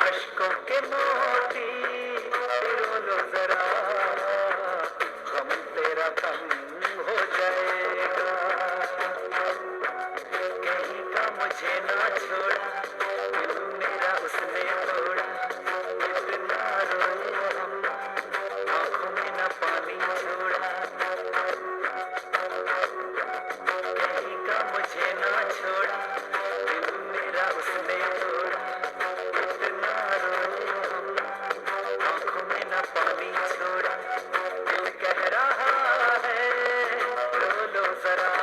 अश्कों के मोती रो लो जरा गम तेरा कम हो जाएगा कहीं का मुझे ना छोड़ा दिल मेरा उसने तोड़ा इतना रोए हम आंखों में न पानी छोड़ा कहीं का मुझे ना छोड़ा दिल मेरा उसने तोड़ा इतना रोए हम आंखों में न पानी छोड़ा दिल कह रहा है रो लो जरा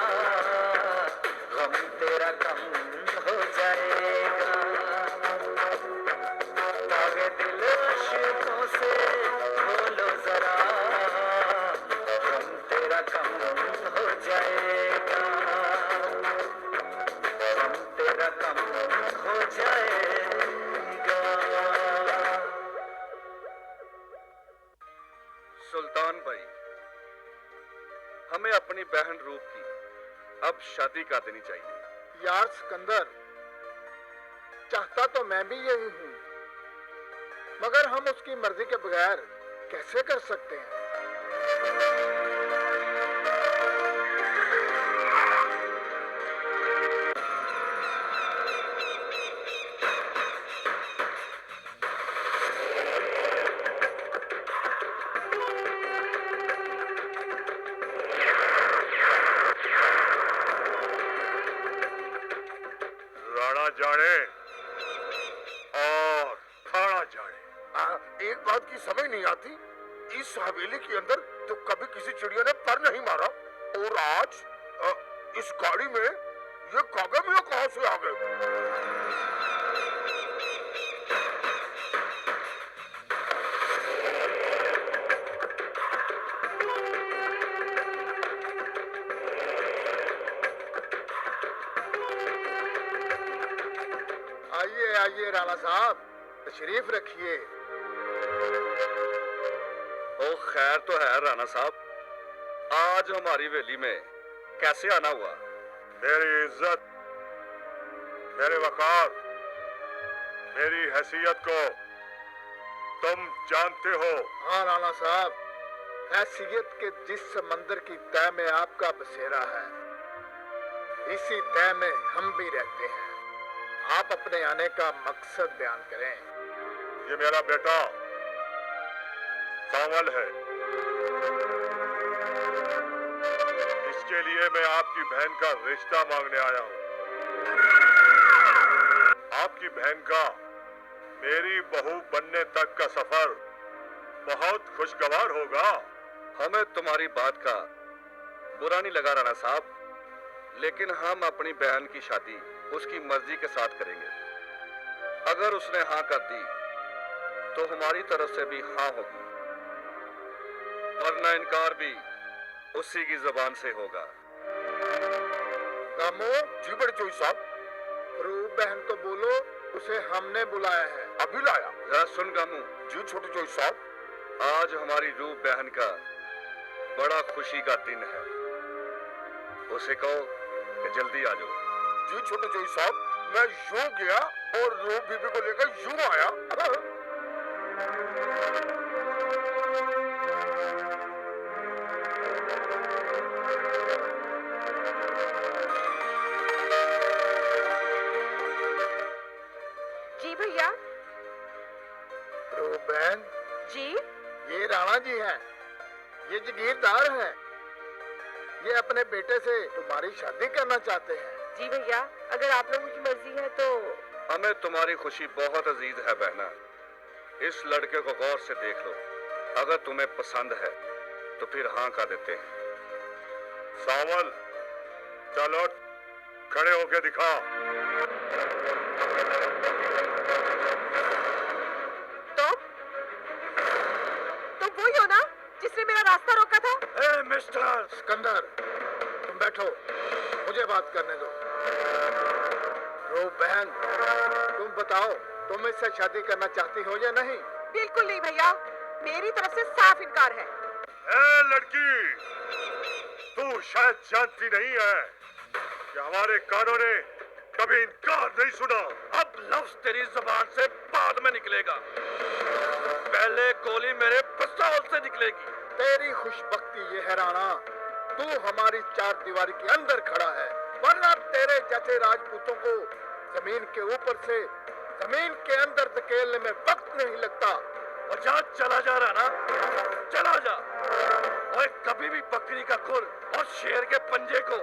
गम तेरा कम हो जाएगा दागे दिल इश्कों से बोलो जरा गम तेरा कम हो जाएगा गम तेरा कम हो जाएगा सुल्तान भाई, हमें अपनी बहन रूप की अब शादी कर देनी चाहिए। यार सिकंदर, चाहता तो मैं भी यही हूँ, मगर हम उसकी मर्जी के बगैर कैसे कर सकते हैं? राणा जाने और खाना जाने। एक बात की समझ नहीं आती, इस हवेली के अंदर तो कभी किसी चिड़िया ने पर नहीं मारा, और आज इस गाड़ी में ये कागज में कहां से आ गए? आइए आइए राणा साहब, तशरीफ रखिए। ओ खैर तो है राणा साहब, आज हमारी हवेली में कैसे आना हुआ? मेरी इज्जत, मेरे वकार, मेरी हैसियत को तुम जानते हो। हाँ राणा साहब, हैसियत के जिस समंदर की तह में आपका बसेरा है, इसी तह में हम भी रहते हैं। आप अपने आने का मकसद बयान करें। ये मेरा बेटा कांवल है, इसके लिए मैं आपकी बहन का रिश्ता मांगने आया हूँ। आपकी बहन का मेरी बहू बनने तक का सफर बहुत खुशगवार होगा। हमें तुम्हारी बात का बुरा नहीं लगा राणा साहब, लेकिन हम अपनी बहन की शादी उसकी मर्जी के साथ करेंगे। अगर उसने हाँ कर दी तो हमारी तरफ से भी हाँ होगी, वरना इनकार भी उसी की जुबान से होगा। कामो जी बड़े चोई साहब, रूप बहन को बोलो, उसे हमने बुलाया है। अभी लाया? जरा सुन कामू। जी छोटे चोई साहब, आज हमारी रूप बहन का बड़ा खुशी का दिन है। उसे कहो कि जल्दी आ जाओ। जी छोटे जोई साहब, मैं यूं गया और रूप बीबी को लेकर यूं आया। जी भैया। रूप बहन, जी ये राणा जी हैं, ये जागीरदार हैं। ये अपने बेटे से तुम्हारी शादी करना चाहते हैं। जी भैया, अगर आप लोगों की मर्जी है तो। हमें तुम्हारी खुशी बहुत अजीज है बहना। इस लड़के को गौर से देख लो, अगर तुम्हें पसंद है तो फिर हाँ का देते हैं। सावल, चलो खड़े होके दिखा। तो वही हो ना जिसने मेरा रास्ता रोका था। ए मिस्टर सिकंदर, तुम बैठो, मुझे बात करने दो। रूप बहन, तुम बताओ, तुम इससे शादी करना चाहती हो या नहीं? बिल्कुल नहीं भैया, मेरी तरफ से साफ इनकार है। ए लड़की, तू शायद जानती नहीं है कि हमारे कानों ने कभी इनकार नहीं सुना। अब लफ्ज तेरी जुबान से बाद में निकलेगा, पहले गोली मेरे पिस्तौल से निकलेगी। तेरी खुशबख्ती ये है राणा, तू हमारी चार दीवारी के अंदर खड़ा है, वरना तेरे जैसे राजपूतों को जमीन के ऊपर से जमीन के अंदर धकेलने में वक्त नहीं लगता। और जा, चला जा राणा, चला जा। और कभी भी बकरी का खुर और शेर के पंजे को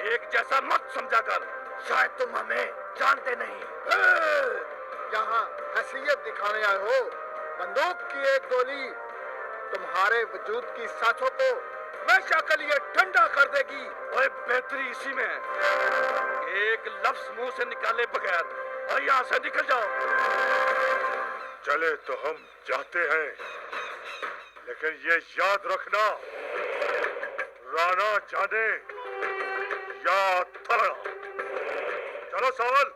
एक जैसा मत समझा कर। शायद तुम हमें जानते नहीं। यहाँ हैसियत दिखाने आए हो। बंदूक की एक गोली तुम्हारे वजूद की सांसों को हमेशा के लिए ठंडा कर देगी। ओए बेहतरी इसी में है, एक लफ्ज मुंह से निकाले बगैर और यहाँ से निकल जाओ। चले तो हम जाते हैं, लेकिन ये याद रखना, राणा जाने या थाना। चलो सावल।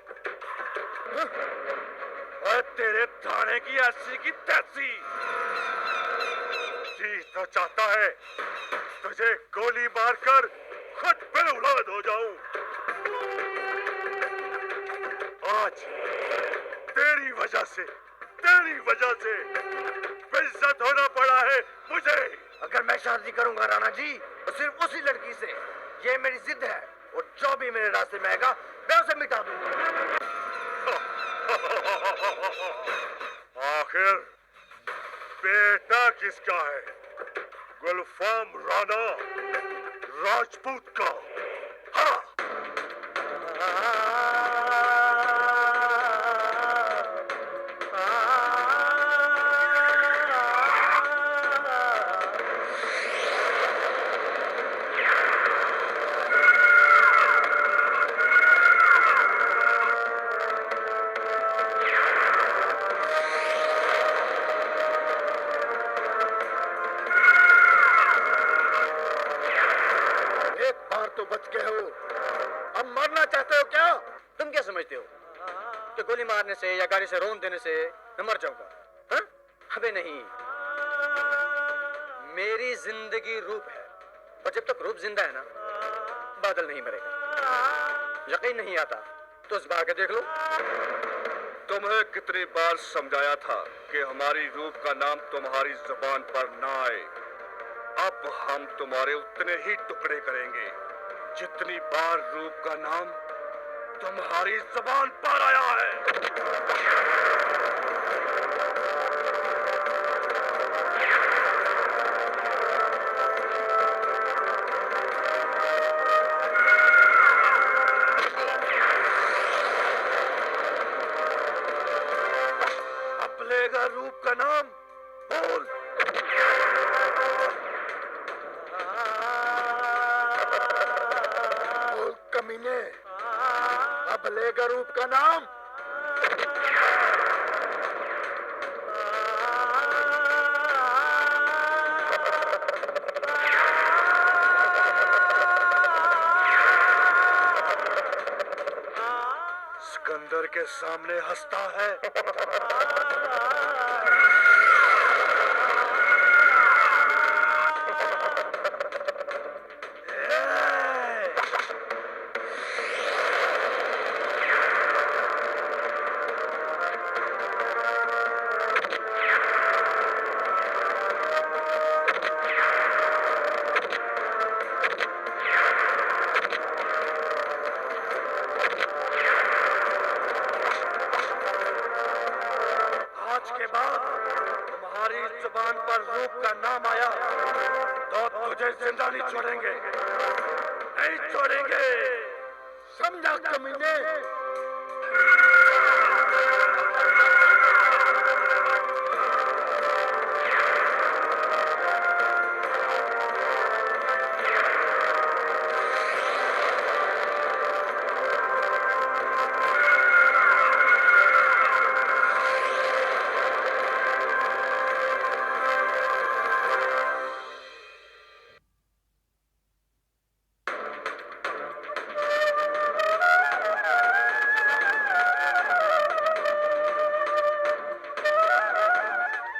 और तेरे थाने की ऐसी की तैसी। जी तो चाहता है तुझे गोली मारकर खुद पे औलाद हो जाऊं। आज तेरी वजह से बेइज्जत होना पड़ा है मुझे। अगर मैं शादी करूंगा राणा जी तो सिर्फ उसी लड़की से, ये मेरी जिद है, और जो भी मेरे रास्ते में आएगा मैं उसे मिटा दूंगा। आखिर बेटा किसका है? गुलफाम राणा राजपूत का। हाँ। गोली मारने से या गाड़ी से रोन देने से मैं मर जाऊंगा? हाँ? अबे नहीं, मेरी जिंदगी रूप है, और जब तक रूप जिंदा है ना, बादल नहीं मरेगा। यकीन नहीं आता तो इस बार के देख लो। तुम्हें कितनी बार समझाया था कि हमारी रूप का नाम तुम्हारी जुबान पर ना आए। अब हम तुम्हारे उतने ही टुकड़े करेंगे जितनी बार रूप का नाम तुम्हारी जुबान पर आया है। अब लेगा रूप का नाम, बोल। बोल कमीने, अब लेगा रूप का नाम। सिकंदर के सामने हंसता है। आया तो तुझे जिंदा नहीं छोड़ेंगे, नहीं छोड़ेंगे, समझा कमीने।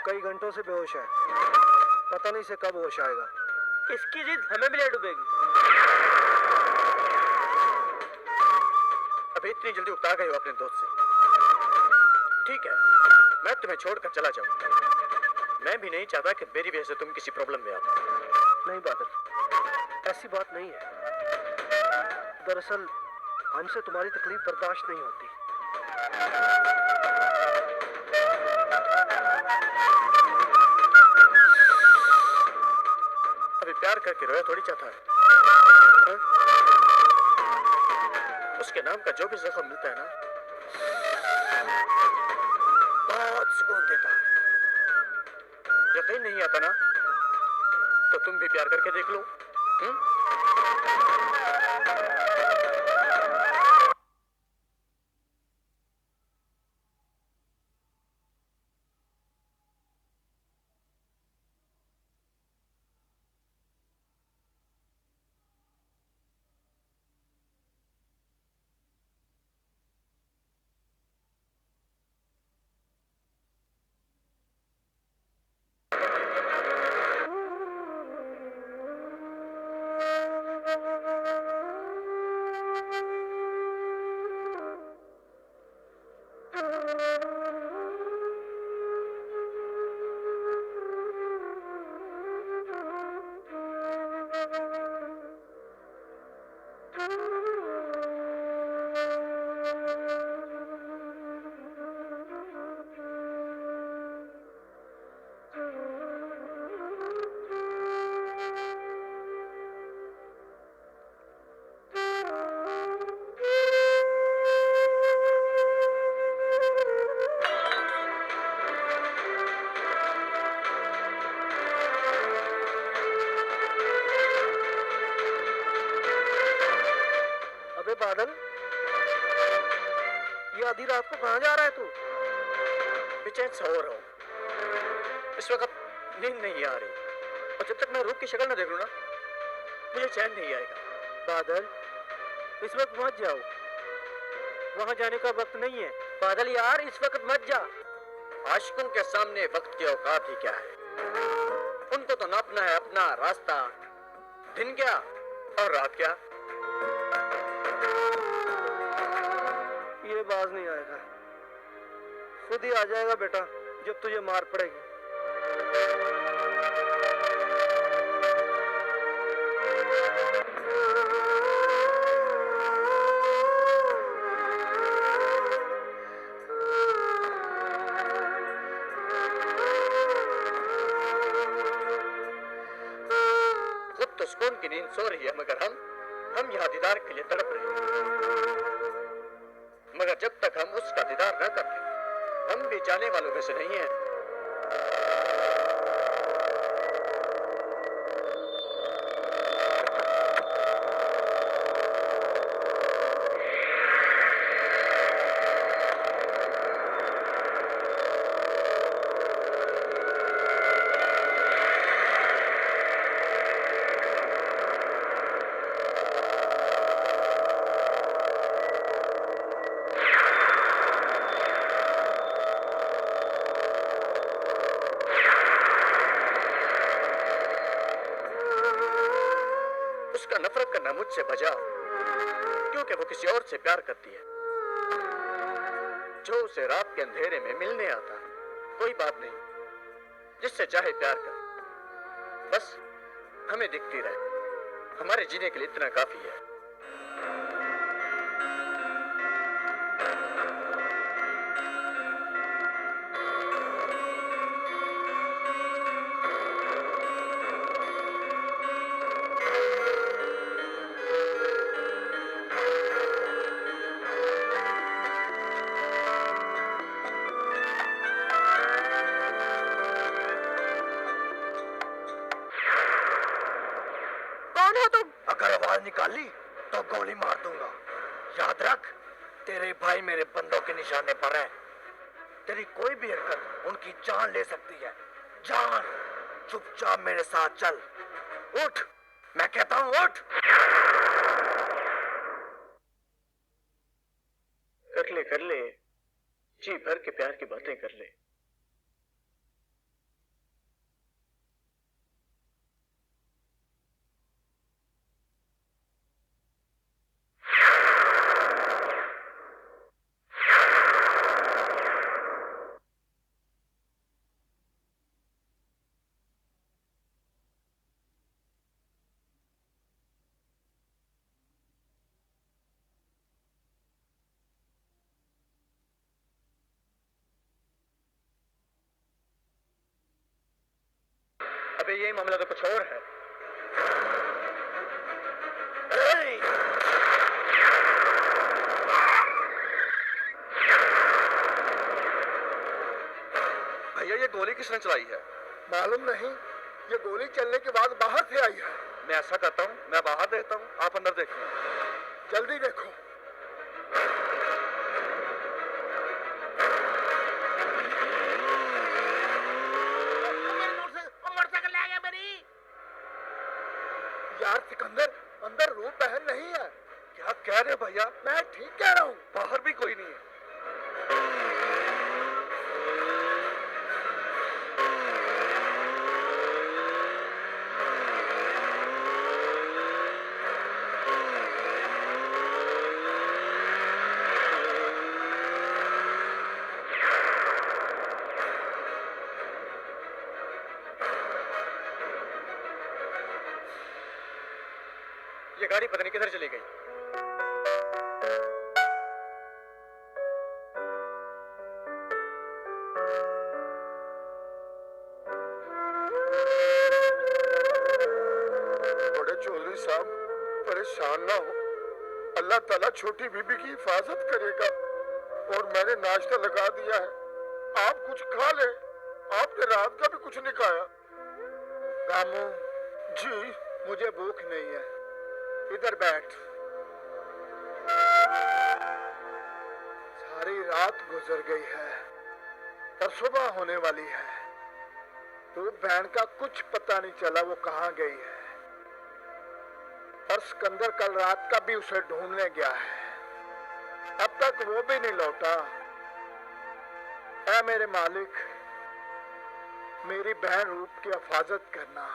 कई घंटों से बेहोश है, पता नहीं से कब होश आएगा। इसकी जिद हमें भी ले डूबेगी। अभी इतनी जल्दी उकता गए हो अपने दोस्त से? ठीक है, मैं तुम्हें छोड़कर चला जाऊंगा। मैं भी नहीं चाहता कि मेरी वजह से तुम किसी प्रॉब्लम में आओ। नहीं बादल, ऐसी बात नहीं है। दरअसल हमसे तुम्हारी तकलीफ बर्दाश्त नहीं होती। अभी प्यार करके रोया थोड़ी चाहता है, हाँ? उसके नाम का जो भी जख्म मिलता है ना, बहुत सुकून देता है। यकीन नहीं आता ना, तो तुम भी प्यार करके देख लो। बादल, ये आधी रात को कहाँ जा रहा है तू? बेचैन सा हो रहा हूँ। इस वक्त नींद नहीं आ रही, और जब तक मैं रूप की शक्ल न देख लूं ना, मुझे चैन नहीं आएगा। बादल, इस वक्त मत जाओ, वहां जाने का वक्त नहीं है। बादल यार, इस वक्त मत जा। आशिकों के सामने वक्त की औकात ही क्या है? उनको तो नापना है अपना रास्ता, दिन क्या और रात क्या। ये बाज नहीं आएगा, खुद ही आ जाएगा बेटा, जब तुझे मार पड़ेगी। खुद तो सुकून की नींद सो रही है, मगर हम यहाँ दीदार के लिए तड़प रहे हैं। मगर जब तक हम उसका दीदार न करते, हम भी जाने वालों में से नहीं हैं। उसका नफरत करना मुझसे बजाओ, क्योंकि वो किसी और से प्यार करती है, जो उसे रात के अंधेरे में मिलने आता है। कोई बात नहीं, जिससे चाहे प्यार कर, बस हमें दिखती रहे, हमारे जीने के लिए इतना काफी है। कौन हो तुम? अगर आवाज निकाली तो गोली मार दूंगा। याद रख, तेरे भाई मेरे बंदों के निशाने पर है। तेरी कोई भी हरकत उनकी जान ले सकती है। जान। चुपचाप मेरे साथ चल। उठ, मैं कहता हूँ उठ। कर ले, जी भर के प्यार की बातें कर ले। अबे ये मामला तो कुछ और है। भैया ये गोली किसने चलाई है? मालूम नहीं, ये गोली चलने के बाद बाहर से आई है। मैं ऐसा करता हूँ, मैं बाहर देखता हूँ, आप अंदर देखिए। जल्दी देखो। मोटरसाइकिल ले गया मेरी। यार सिकंदर, अंदर रूप बहन नहीं है। क्या कह रहे हो भैया? मैं ठीक कह रहा हूँ। बाहर भी कोई नहीं है। ये गाड़ी पता नहीं किधर चली गई। बड़े चौधरी साहब, परेशान ना हो। अल्लाह ताला छोटी बीबी की हिफाजत करेगा। और मैंने नाश्ता लगा दिया है, आप कुछ खा ले। आपने रात का भी कुछ नहीं खाया। रामू जी, मुझे भूख नहीं है। इधर बैठ। सारी रात गुजर गई है और सुबह होने वाली है। तो बहन का कुछ पता नहीं चला वो कहाँ गई है। और सिकंदर कल रात का भी उसे ढूंढने गया है, अब तक वो भी नहीं लौटा। ऐ मेरे मालिक, मेरी बहन रूप की हिफाजत करना।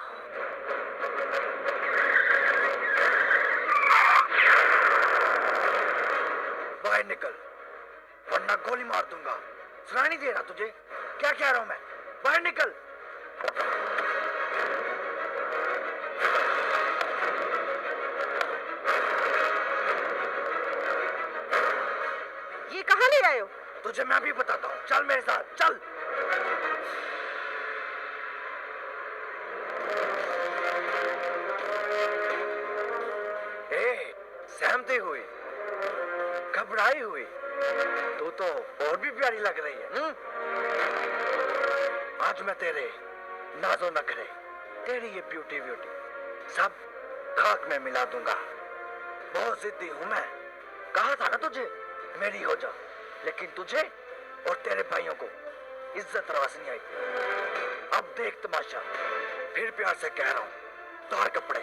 बाहर निकल, वरना गोली मार दूंगा। सुनाई नहीं दे रहा तुझे? क्या कह रहा हूं मैं? बाहर निकल। ये कहाँ ले आए हो? तुझे मैं भी बताता हूँ, चल मेरे साथ चल। सहमती हुई, घबराई हुई, तू तो और भी प्यारी लग रही है। आज मैं तेरे नाजो नखरे, तेरी ये ब्यूटी सब खाक में मिला दूंगा। बहुत जिद्दी हूं मैं। कहा था ना तुझे मेरी हो जा, लेकिन तुझे और तेरे भाइयों को इज्जत रास नहीं आई। अब देख तमाशा। फिर प्यार से कह रहा हूं, तार कपड़े,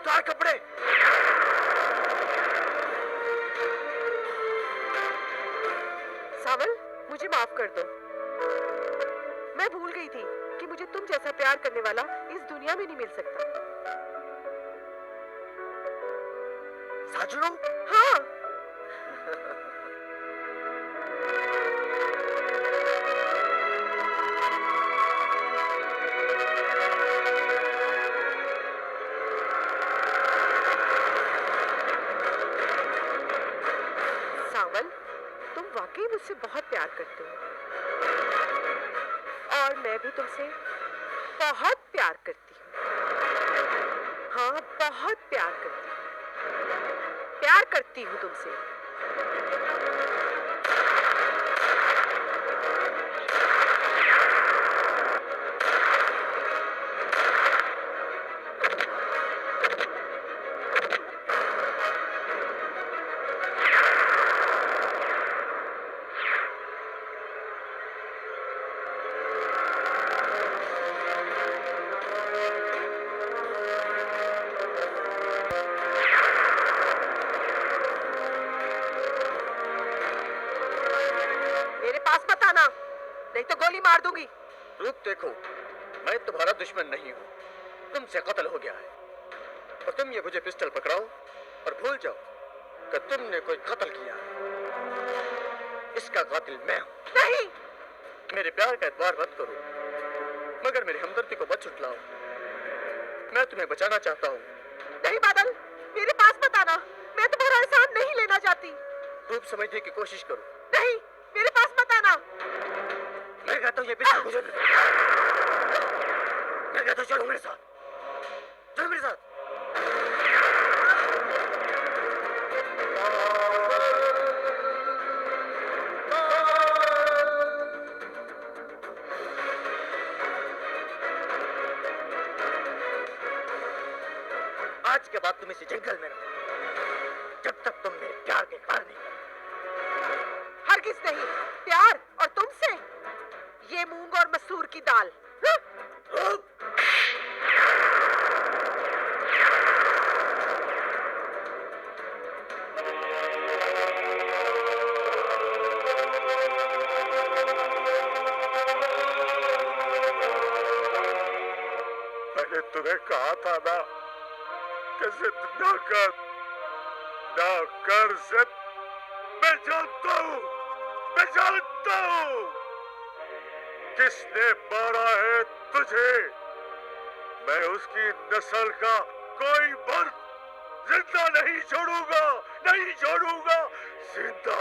तार कपड़े। सावल, मुझे माफ कर दो। मैं भूल गई थी कि मुझे तुम जैसा प्यार करने वाला इस दुनिया में नहीं मिल सकता। साजरू? हाँ। सावल, तुम वाकई मुझसे बहुत प्यार करते हो और मैं भी तुमसे बहुत प्यार करती हूँ। हाँ, बहुत प्यार करती हूँ। प्यार करती हूँ तुमसे। मार दूंगी। रूप देखो, मैं तुम्हारा दुश्मन नहीं हूँ, तुमसे कत्ल हो गया है और तुम ये मुझे पिस्टल पकड़ाओ और भूल जाओ कि तुमने कोई कत्ल किया है। इसका कातिल मैं हूँ। नहीं, मेरे प्यार का एतबार मत करो, मगर मेरी हमदर्दी को मत छुटलाओ। मैं तुम्हें बचाना चाहता हूँ। नहीं बादल, मेरे पास मत आना, मैं तुम्हारा एहसान नहीं लेना चाहती। रूप समझने की कोशिश करो। नहीं, मेरे पास मत आना। मैं कहता हूँ ये पिस्टल मुझे दे। मैं कहता हूँ चलो मेरे साथ, चलो मेरे साथ। आज के बाद तुम इसी जंगल में रहो जब तक तुम मेरे प्यार के इकरार नहीं करो। हरगिज नहीं, प्यार और तुमसे ये मूंग और मसूर की दाल। मैंने तुम्हें कहा था ना कि जिद ना कर जिद। मैं जानता हूँ किसने मारा है तुझे। मैं उसकी नस्ल का कोई मर्द जिंदा नहीं छोड़ूंगा जिंदा।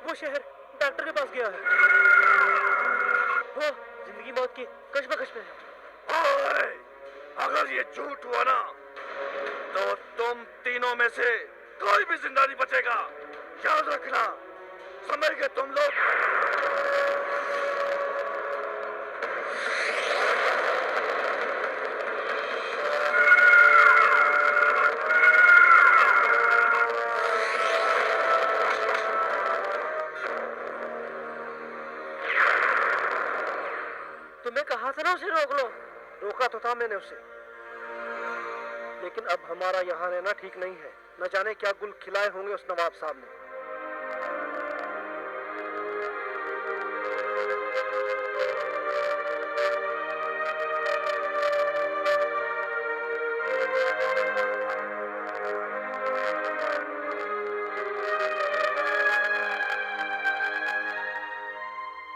वो शहर डॉक्टर के पास गया है। वो जिंदगी मौत की कशमकश में है। ओए, अगर ये झूठ हुआ ना तो तुम तीनों में से कोई भी जिंदा नहीं बचेगा। याद रखना, समझ गए तुम लोग। तुम्हें कहा था ना उसे रोक लो। रोका तो था मैंने उसे, लेकिन अब हमारा यहाँ रहना ठीक नहीं है। न जाने क्या गुल खिलाए होंगे उस नवाब साहब ने।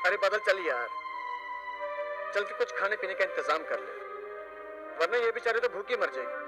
अरे बादल चल यार, चल के कुछ खाने पीने का इंतजाम कर ले, वरना ये बेचारे तो भूखे मर जाएंगे।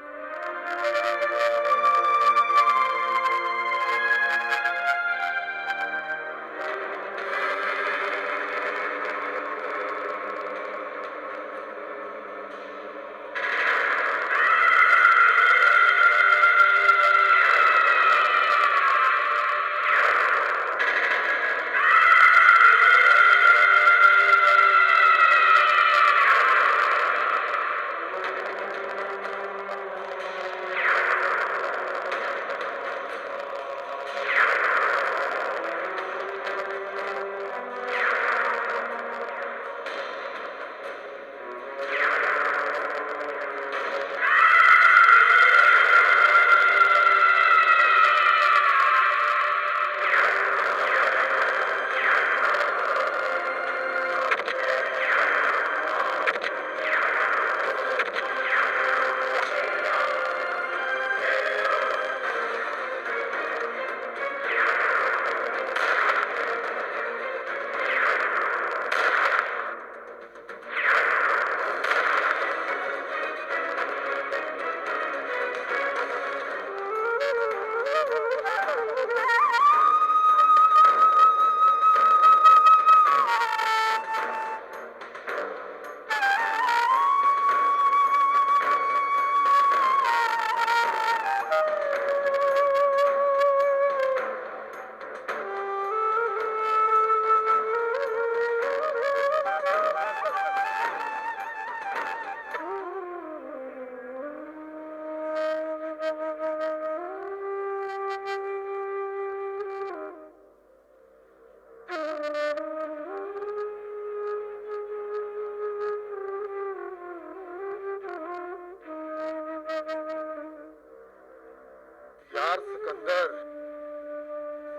सिकंदर,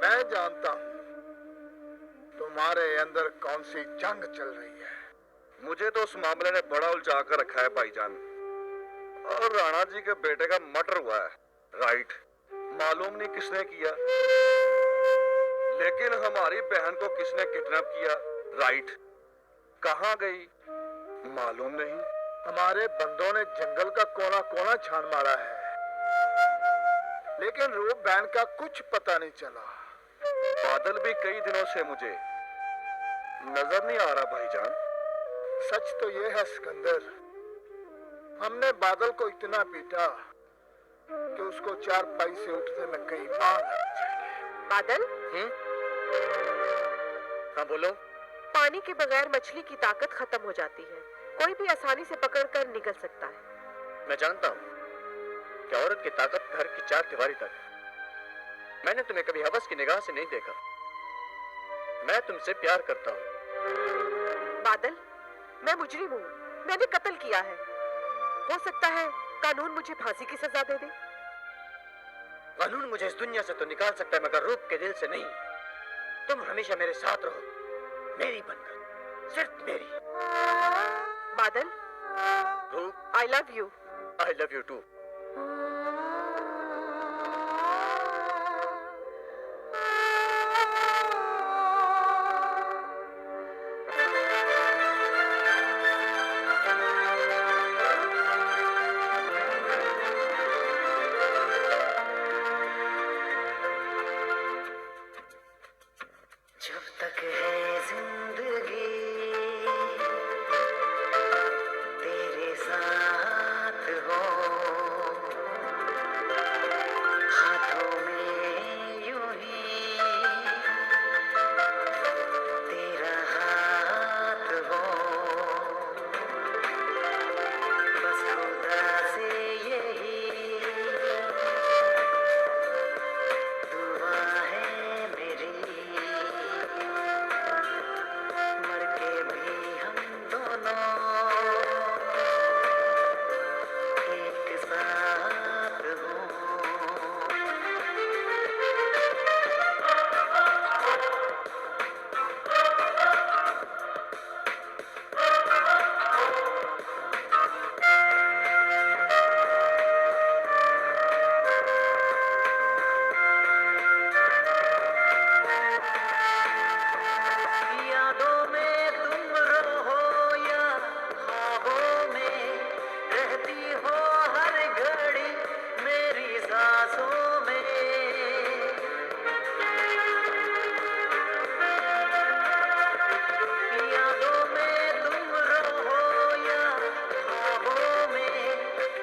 मैं जानता हूँ तुम्हारे अंदर कौन सी जंग चल रही है। मुझे तो उस मामले ने बड़ा उलझा कर रखा है भाईजान। और राणा जी के बेटे का मर्डर हुआ है, राइट। मालूम नहीं किसने किया, लेकिन हमारी बहन को किसने किडनैप किया, राइट। कहाँ गई मालूम नहीं। हमारे बंदों ने जंगल का कोना कोना छान मारा है, लेकिन रूप बहन का कुछ पता नहीं चला। बादल भी कई दिनों से मुझे नजर नहीं आ रहा भाईजान। सच तो ये है सिकंदर, हमने बादल को इतना पीटा कि उसको चारपाई से उठने में कई बार लग जाएंगे। बादल, हाँ बोलो। पानी के बगैर मछली की ताकत खत्म हो जाती है। कोई भी आसानी से पकड़कर निकल सकता है। मैं जानता हूँ कि औरत की ताकत घर की चार दीवारी तक है। मैंने तुम्हें कभी हवस की निगाह से नहीं देखा। मैं तुमसे प्यार करता हूँ। बादल, मैं मुजरिम हूँ, मैंने कत्ल किया है। हो सकता है कानून मुझे फांसी की सजा दे दे। कानून मुझे इस दुनिया से तो निकाल सकता है, मगर रूप के दिल से नहीं। तुम हमेशा मेरे साथ रहो, मेरी बनकर, सिर्फ मेरी। Badal, Roop, I love you. I love you too. जब तक है जिंदगी तेरे साथ हो, हाथों में यूं ही तेरा हाथ हो, बस खुदा से यही दुआ है मेरी। मर के भी हम दोनों एक साथ हों। यादों में तुम रहो या ख्वाबों में, रहती हो हर घड़ी मेरी सांसों में। यादों में तुम रहो या ख्वाबों में,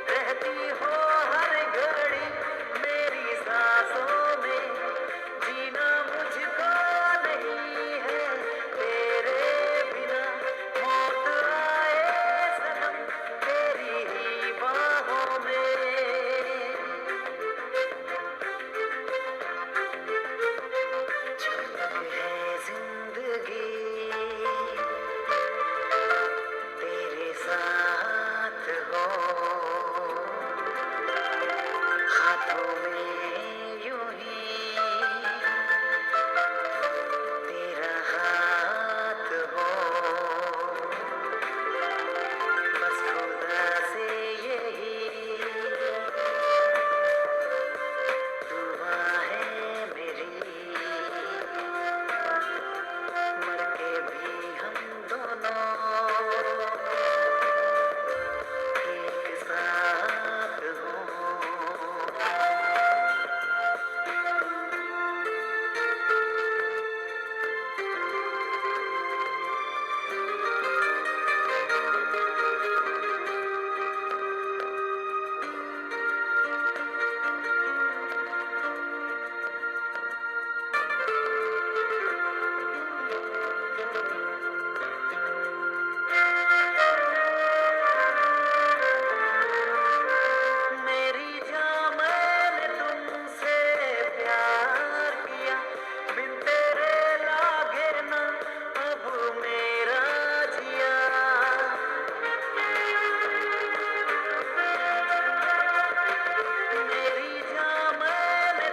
रहती हो हर घड़ी मेरी सांसों में। जीना मुझको नहीं है तेरे बिना, मौत आए सनम तेरी ही बाहों में। जब तक है जिंदगी तेरे साथ हो, हाथों में यूं ही तेरा हाथ हो, बस खुदा से यही दुआ है मेरी। मर के भी हम दोनों एक साथ हों। मेरी जान, मैंने तुमसे प्यार किया, बिन तेरे लागे ना अब मेरा जिया। मेरी जान, मैंने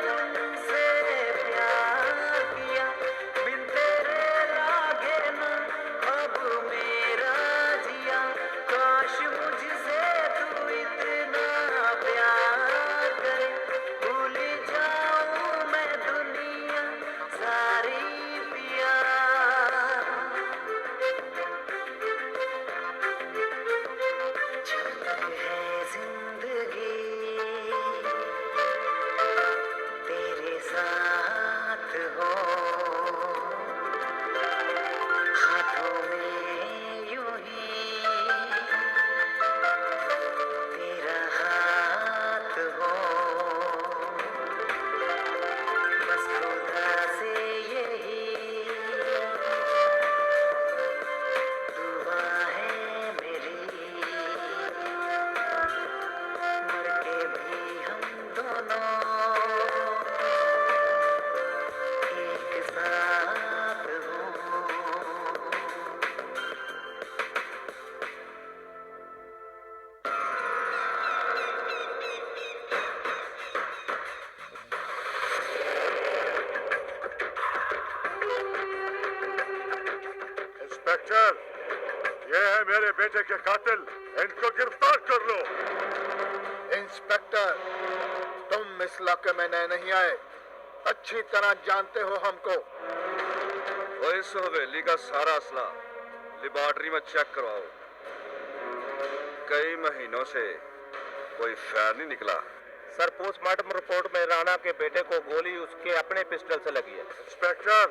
दुआ है मेरी, मर के भी हम दोनों एक साथ हों। इंस्पेक्टर, ये है मेरे बेटे के कातिल, इनको गिरफ्तार कर लो। इंस्पेक्टर, तुम इस इलाके में नए नहीं आए, अच्छी तरह जानते हो हमको। और इस हवेली का सारा असला लेबॉर्टरी में चेक करवाओ। कई महीनों से कोई फैर नहीं निकला। सर, पोस्टमार्टम रिपोर्ट में राणा के बेटे को गोली उसके अपने पिस्टल से लगी है। इंस्पेक्टर,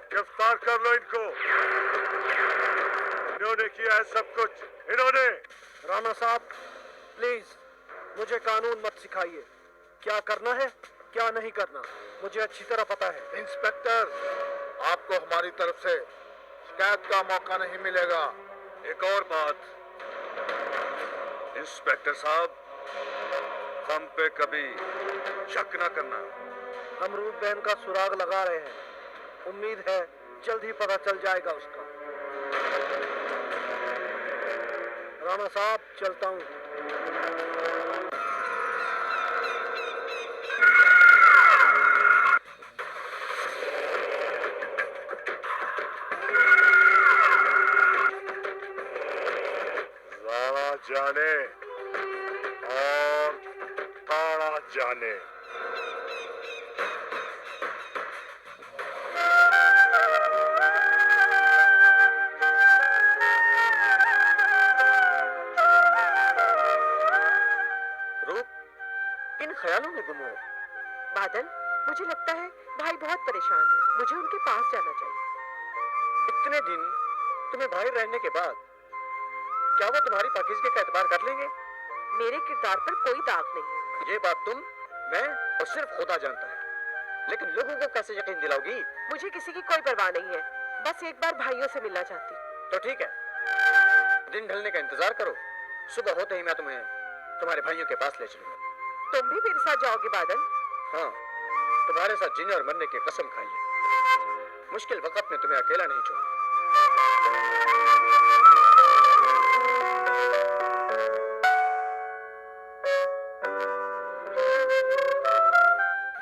गिरफ्तार कर लो इनको। इन्होंने किया है सब कुछ, इन्होंने। राणा साहब, प्लीज मुझे कानून मत सिखाइए। क्या करना है क्या नहीं करना मुझे अच्छी तरह पता है। इंस्पेक्टर, आपको हमारी तरफ से शिकायत का मौका नहीं मिलेगा। एक और बात, इंस्पेक्टर साहब, हम पे कभी शक ना करना। हम रूप बहन का सुराग लगा रहे हैं, उम्मीद है जल्द ही पता चल जाएगा उसका। राणा साहब, चलता हूँ। राणा जाने और ताड़ा जाने। इन ख्यालों में गुम हो। बादल, मुझे लगता है भाई बहुत परेशान है, मुझे उनके पास जाना चाहिए। इतने दिन तुम्हें भाई रहने के बाद क्या वो तुम्हारी पाकिज़गी का एतबार कर लेंगे? मेरे किरदार पर कोई दाग नहीं है। ये बात तुम, मैं और सिर्फ खुदा जानता है, लेकिन लोगों को कैसे यकीन दिलाओगी? मुझे किसी की कोई परवाह नहीं है, बस एक बार भाइयों से मिलना चाहती। तो ठीक है, दिन ढलने का इंतजार करो। सुबह होते ही मैं तुम्हें तुम्हारे भाइयों के पास ले चलूंगा। तुम भी मेरे साथ जाओगे बादल? हाँ, तुम्हारे साथ जीने और मरने की कसम खाइए। मुश्किल वक्त में तुम्हें अकेला नहीं छोड़ूंगा।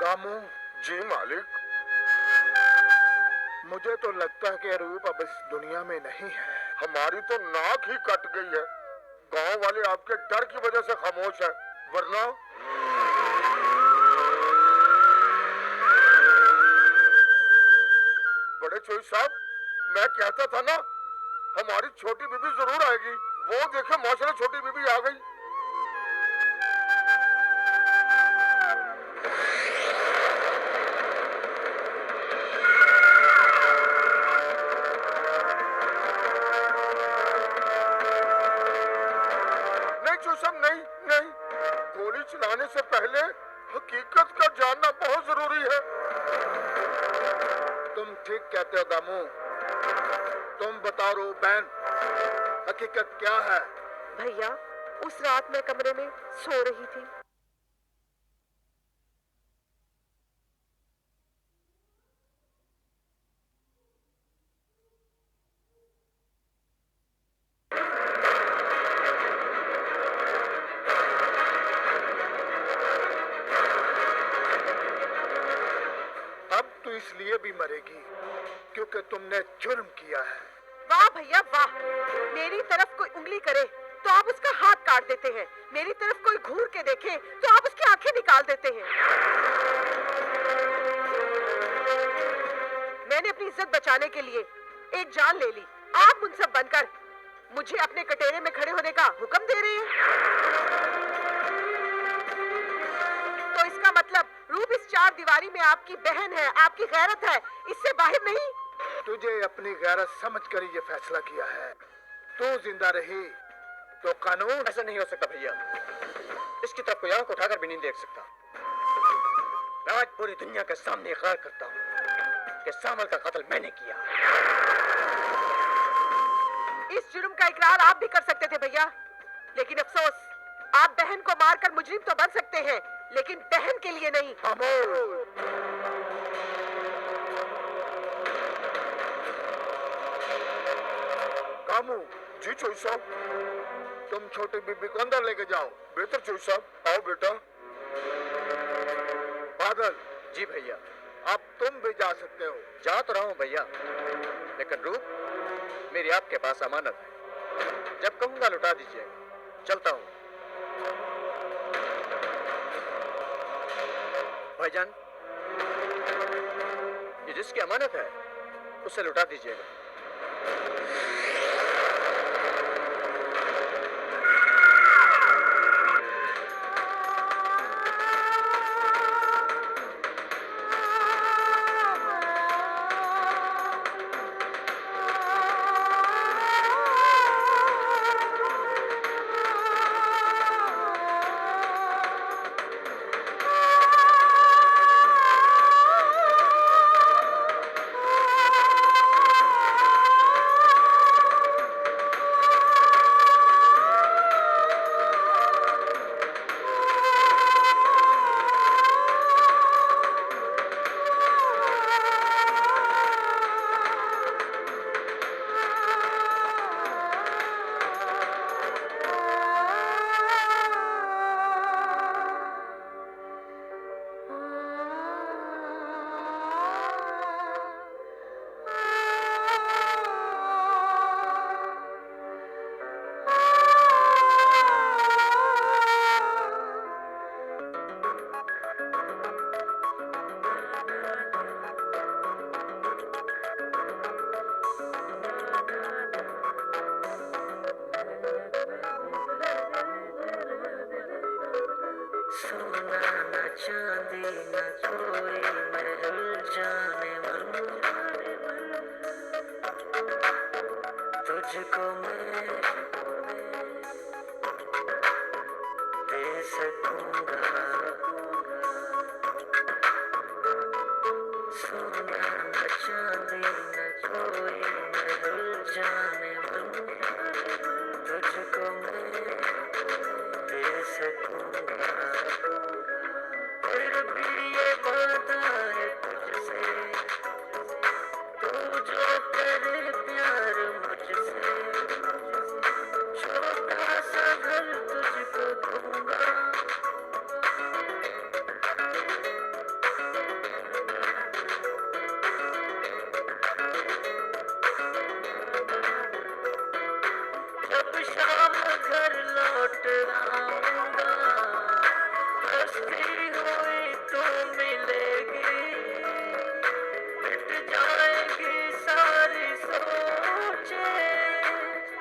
गामू, जी मालिक। मुझे तो लगता है कि रूप अब इस दुनिया में नहीं है। हमारी तो नाक ही कट गई है। गांव वाले आपके डर की वजह से खामोश है, वरना बड़े चोई साहब, मैं कहता था ना, हमारी छोटी बीबी जरूर आएगी। वो देखे माशाल्लाह छोटी बीबी आ गई। नहीं चोई साहब, नहीं नहीं, गोली चलाने से पहले हकीकत का जानना बहुत जरूरी है। तुम ठीक कहते हो दामू। तुम बताओ रूप बहन, हकीकत क्या है? भैया, उस रात मैं कमरे में सो रही थी। अब तो इसलिए भी मरेगी क्योंकि तुमने जुर्म किया है। वाह भैया वाह, मेरी तरफ कोई उंगली करे तो आप उसका हाथ काट देते हैं, मेरी तरफ कोई घूर के देखे तो आप उसकी आंखें निकाल देते हैं। मैंने अपनी इज्जत बचाने के लिए एक जान ले ली, आप मुनसब बनकर मुझे अपने कटेरे में खड़े होने का हुक्म दे रहे हैं। तो इसका मतलब रूप इस चार दीवारी में आपकी बहन है, आपकी गैरत है, इससे बाहर नहीं। तुझे अपनी गैरत समझकर ये फैसला किया है। तू जिंदा रही तो कानून। ऐसा नहीं हो सकता भैया, इसकी तरफ कोई आंख उठाकर भी नहीं देख सकता। मैं आज पूरी दुनिया के सामने इकरार करता हूँ कि सामल का कत्ल मैंने किया। इस जुर्म का इकरार आप भी कर सकते थे भैया, लेकिन अफसोस आप बहन को मारकर मुजरिम तो बन सकते हैं, लेकिन बहन के लिए नहीं। कामू जी चोई साहब, तुम छोटी बीबी को अंदर लेके जाओ। बेहतर चोई साहब, आओ बेटा। बादल जी भैया। अब तुम भी जा सकते हो। जा तो रहा हूँ भैया, लेकिन रूप मेरी आपके पास अमानत है, जब कहूंगा लुटा दीजिएगा। चलता हूँ भाईजान, ये जिसकी अमानत है उसे लुटा दीजिएगा। तुझको मैं दे सकूंगा, सोना न चांदी न कोई महल जाने मन, तुझको मैं दे सकूंगा। फिर भी ये वादा है तुझसे, तू जो करे प्यार मुझसे, छोटा सा घर तुझको दूंगा। जब शाम घर लौट आऊंगा, हंसती हुई तू मिलेगी, मिट जाएगी सारी सोचे,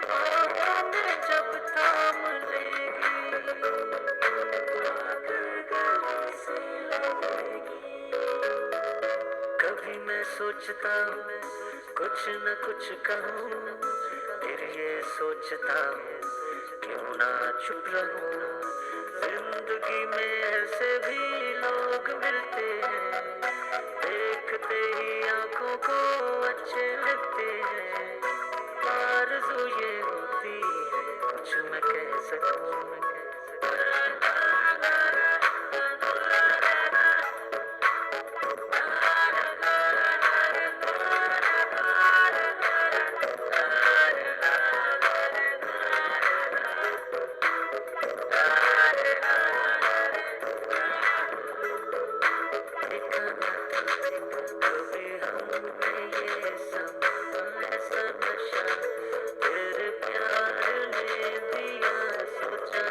बाहों में जब थाम लेगी, से लगेगी। कभी मैं सोचता हूँ कुछ न कुछ कहूँ, फिर ये सोचता हूँ क्यों ना चुप रहूं। जिंदगी में ऐसे भी लोग मिलते हैं, देखते ही आंखों को अच्छे लगते हैं। आरज़ू ये होती है कुछ मैं कह सकूं। तेरे प्यार ने दिया, सोचा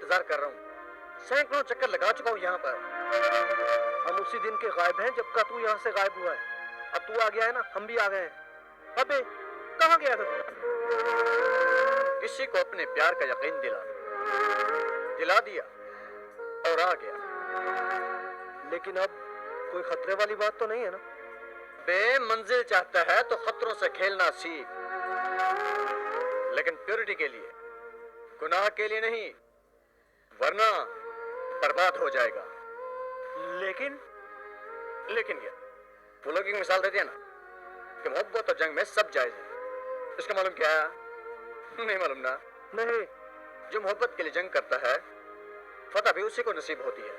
इंतजार कर रहा हूँ। सैकड़ों चक्कर लगा चुका हूँ यहाँ पर। हम उसी दिन के गायब हैं जब का तू यहाँ से गायब हुआ है। अब तू आ गया है ना, हम भी आ गए हैं। अबे कहाँ गया था तू? किसी को अपने प्यार का यकीन दिला दिया और आ गया। लेकिन अब कोई खतरे वाली बात तो नहीं है ना? बेमंजिल चाहता है तो खतरों से खेलना सीख, लेकिन प्योरिटी के लिए, गुनाह के लिए नहीं, वरना बर्बाद हो जाएगा। लेकिन क्या? वो लोग एक मिसाल देते हैं ना कि मोहब्बत और जंग में सब जायज है। इसका मालूम क्या है? नहीं मालूम ना? नहीं। जो मोहब्बत के लिए जंग करता है, फतह भी उसी को नसीब होती है।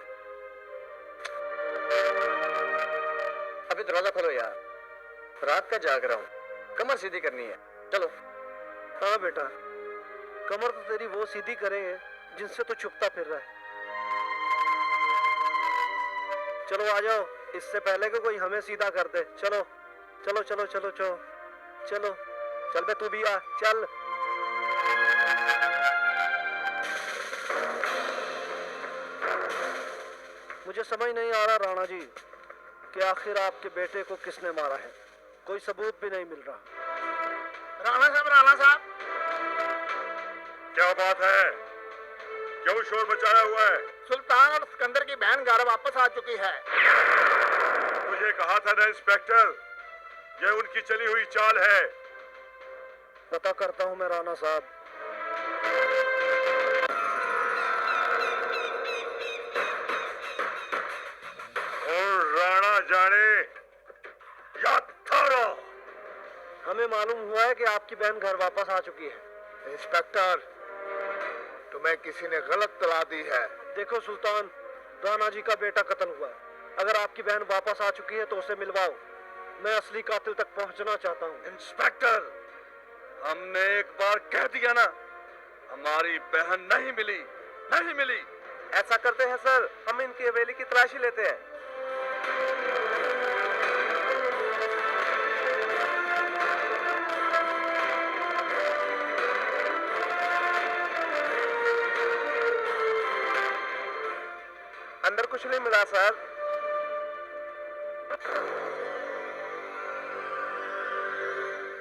अभी दरवाजा खोलो यार, रात का जाग रहा हूँ, कमर सीधी करनी है। चलो। हाँ बेटा, कमर तो तेरी वो सीधी करेंगे जिनसे तू छुपता फिर रहा है। चलो आ जाओ, इससे पहले कि कोई हमें सीधा कर दे। चलो चलो चलो चलो चलो चलो, चल बे तू भी आ, चल। मुझे समझ नहीं आ रहा राणा जी कि आखिर आपके बेटे को किसने मारा है। कोई सबूत भी नहीं मिल रहा। राणा साहब, क्या बात है? क्यों शोर मचाया हुआ है? सुल्तान और सिकंदर की बहन घर वापस आ चुकी है। मुझे कहा था ना इंस्पेक्टर, ये उनकी चली हुई चाल है। पता करता हूँ मैं राणा साहब। और राणा जाने या थारा, हमें मालूम हुआ है कि आपकी बहन घर वापस आ चुकी है। इंस्पेक्टर, तुम्हें किसी ने गलत तला दी है। देखो सुल्तान, राणा जी का बेटा कत्ल हुआ है। अगर आपकी बहन वापस आ चुकी है तो उसे मिलवाओ। मैं असली कातिल तक पहुंचना चाहता हूँ। इंस्पेक्टर, हमने एक बार कह दिया ना, हमारी बहन नहीं मिली, नहीं मिली। ऐसा करते हैं सर, हम इनकी हवेली की तलाशी लेते हैं। अंदर कुछ नहीं मिला सर।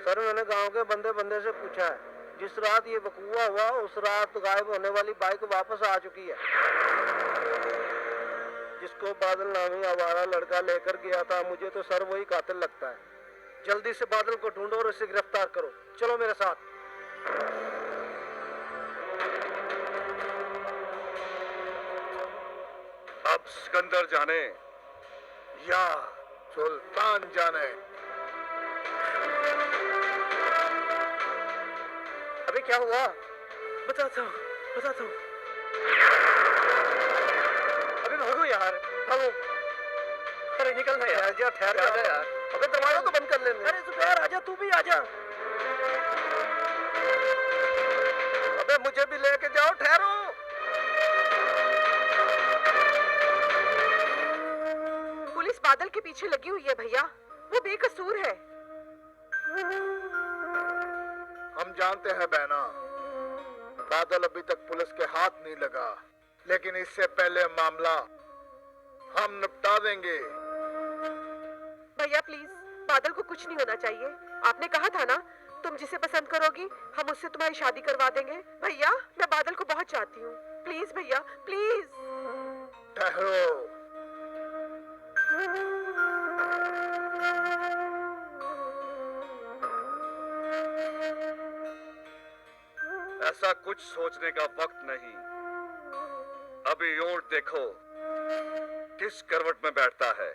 सर मैंने गांव के बंदे से पूछा है, जिस रात ये वकूआ हुआ उस रात गायब होने वाली बाइक वापस आ चुकी है, जिसको बादल नामी आवारा लड़का लेकर गया था। मुझे तो सर वही कातिल लगता है। जल्दी से बादल को ढूंढो और इसे गिरफ्तार करो। चलो मेरे साथ। अब सिकंदर जाने या सुल्तान जाने। अभी क्या हुआ? बताता हूँ। अभी भागो यार, भागो। अरे निकलना यार, ठहर जा यार। अबे दरवाजा तो बंद कर लेने। अरे जुबैर आजा, तू भी आजा। अबे मुझे भी लेके जाओ, ठहरो। पुलिस बादल के पीछे लगी हुई है भैया, वो बेकसूर है। हम जानते हैं बहना, बादल अभी तक पुलिस के हाथ नहीं लगा, लेकिन इससे पहले मामला हम निपटा देंगे। भैया प्लीज, बादल को कुछ नहीं होना चाहिए। आपने कहा था ना, तुम जिसे पसंद करोगी हम उससे तुम्हारी शादी करवा देंगे। भैया मैं बादल को बहुत चाहती हूँ, प्लीज भैया प्लीज। ठहरो। ऐसा कुछ सोचने का वक्त नहीं। अभी ऊंट देखो किस करवट में बैठता है।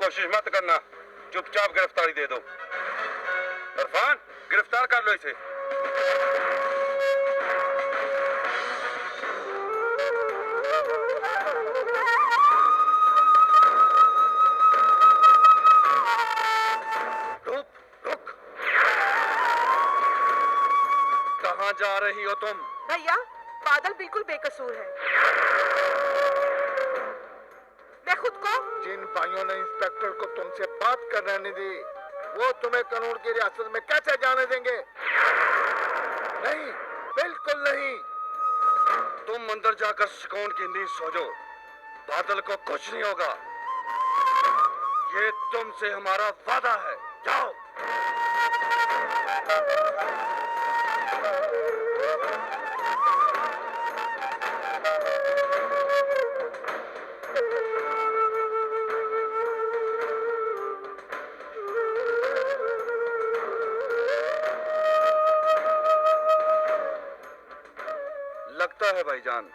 कोशिश मत करना, चुपचाप गिरफ्तारी दे दो। इरफान, गिरफ्तार कर लो इसे। रुक, कहाँ जा रही हो तुम? भैया, बादल बिल्कुल बेकसूर है। मैं खुद को जिन भाइयों ने इंस्पेक्टर को तुमसे बात करने नहीं दी, वो तुम्हें कानून की रियासत में कैसे जाने देंगे? नहीं, बिल्कुल नहीं। तुम अंदर जाकर सुकून की नींद सो जाओ, बादल को कुछ नहीं होगा। ये तुमसे हमारा वादा है, जाओ। लगता है भाईजान,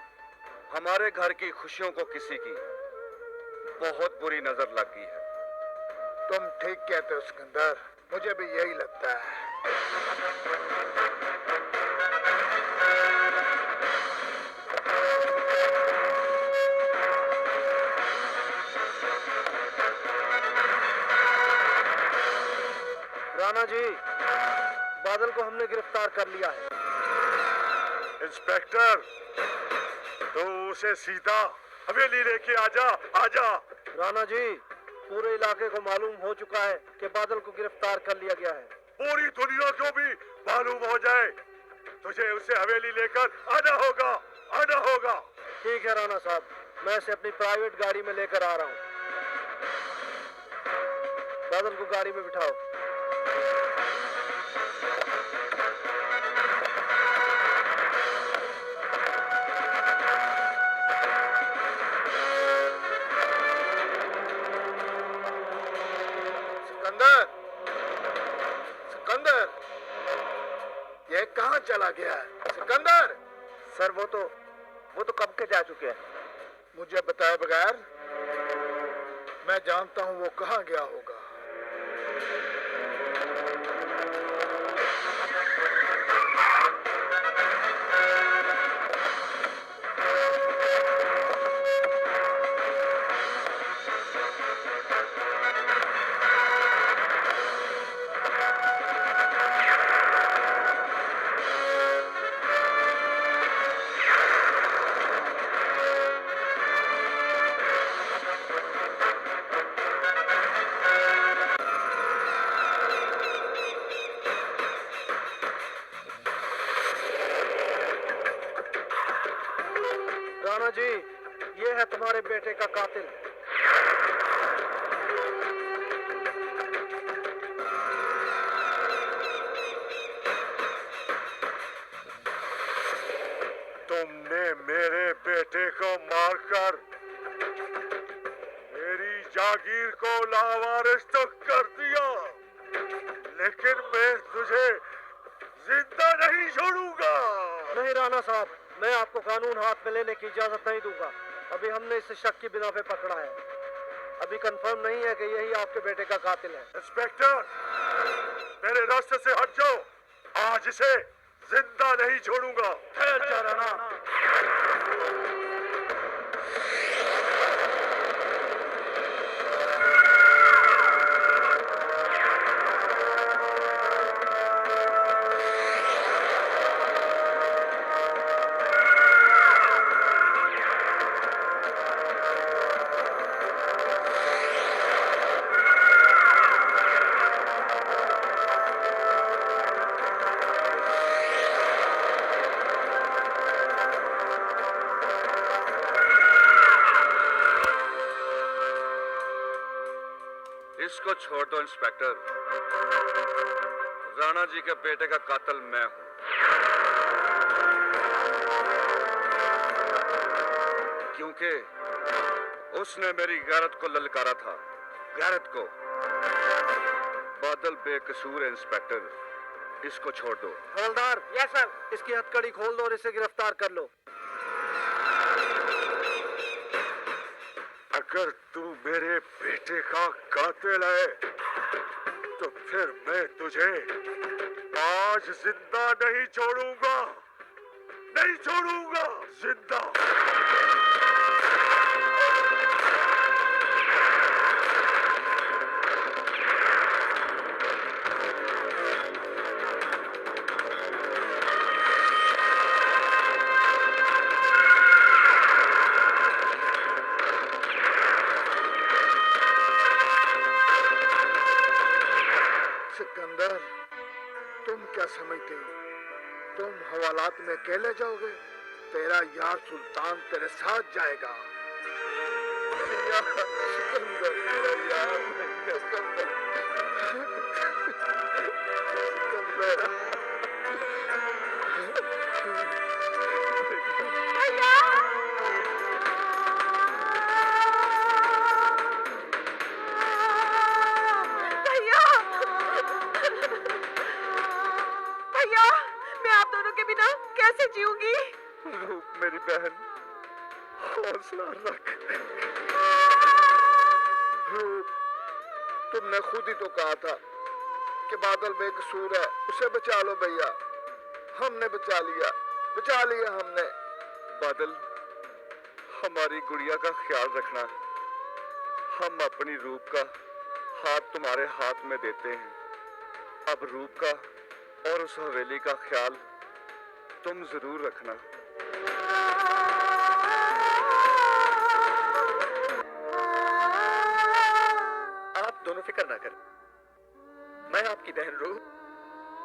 हमारे घर की खुशियों को किसी की बहुत बुरी नजर लग गई है। तुम ठीक कहते हो सिकंदर, मुझे भी यही लगता है। राणा जी, बादल को हमने गिरफ्तार कर लिया है। इंस्पेक्टर, तो उसे सीधा हवेली लेके आजा, आजा। राणा जी, पूरे इलाके को मालूम हो चुका है कि बादल को गिरफ्तार कर लिया गया है। पूरी दुनिया को भी मालूम हो जाए, तुझे उसे हवेली लेकर आना होगा, आना होगा। ठीक है राणा साहब, मैं इसे अपनी प्राइवेट गाड़ी में लेकर आ रहा हूँ। बादल को गाड़ी में बिठाओ। सिकंदर, सिकंदर, ये कहाँ चला गया है? सिकंदर! सर वो तो कब के जा चुके हैं। मुझे बताए बगैर मैं जानता हूँ वो कहाँ गया होगा। राणा जी, ये है तुम्हारे बेटे का कातिल। तुमने मेरे बेटे को मारकर मेरी जागीर को लावारिस तो कर दिया, लेकिन मैं तुझे जिंदा नहीं छोड़ूंगा। नहीं राणा साहब, मैं आपको कानून हाथ में लेने की इजाजत नहीं दूंगा। अभी हमने इसे शक की बिना पे पकड़ा है। अभी कंफर्म नहीं है कि यही आपके बेटे का कातिल है। इंस्पेक्टर, मेरे रास्ते से हट जाओ, आज इसे जिंदा नहीं छोड़ूंगा। ठहर जा राणा। इसको छोड़ दो इंस्पेक्टर, राणा जी के बेटे का कातिल मैं हूं। क्योंकि उसने मेरी गैरत को ललकारा था, गैरत को। बादल बेकसूर है इंस्पेक्टर, इसको छोड़ दो। हवलदार, यस सर, इसकी हथकड़ी खोल दो और इसे गिरफ्तार कर लो। अगर तू मेरे बेटे का कातिल है तो फिर मैं तुझे आज जिंदा नहीं छोड़ूंगा, नहीं छोड़ूंगा जिंदा। सिकंदर, तुम क्या समझते हो? तुम हवालात में अकेले जाओगे? तेरा यार सुल्तान तेरे साथ जाएगा। सिकंदर, मेरा यार, सिकंदर, सिकंदर। भैया, मैं आप दोनों के बिना कैसे जीऊंगी? रूप मेरी बहन, हौसला रख। रूप, तुमने खुद ही तो कहा था कि बादल बेकसूर है, उसे बचा लो भैया। हमने बचा लिया हमने। बादल, हमारी गुड़िया का ख्याल रखना। हम अपनी रूप का हाथ तुम्हारे हाथ में देते हैं। अब रूप का और उस हवेली का ख्याल तुम जरूर रखना। आप दोनों फिक्र ना करें, मैं आपकी बहन रूह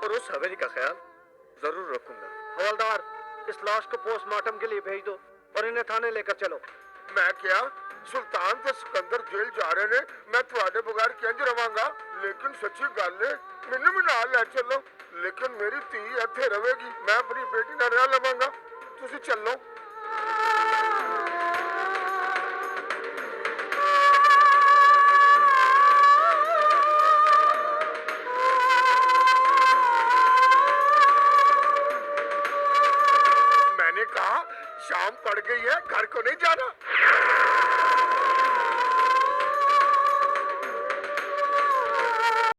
और उस हवेली का ख्याल जरूर रखूंगा। हवलदार, इस लाश को पोस्टमार्टम के लिए भेज दो और इन्हें थाने लेकर चलो। मैं क्या सुल्तान ते सिकंदर जेल जा रहे ने, मैं ਤੁਹਾਡੇ बगैर किंज रवांगा? लेकिन सच्ची गल है, मैनू भी नाल ले चलो। लेकिन मेरी धी ਇੱਥੇ रहेगी, मैं अपनी बेटी नाल रह लवांगा। तुसी चलो। मैंने कहा शाम पड़ गई है, घर को नहीं जाना।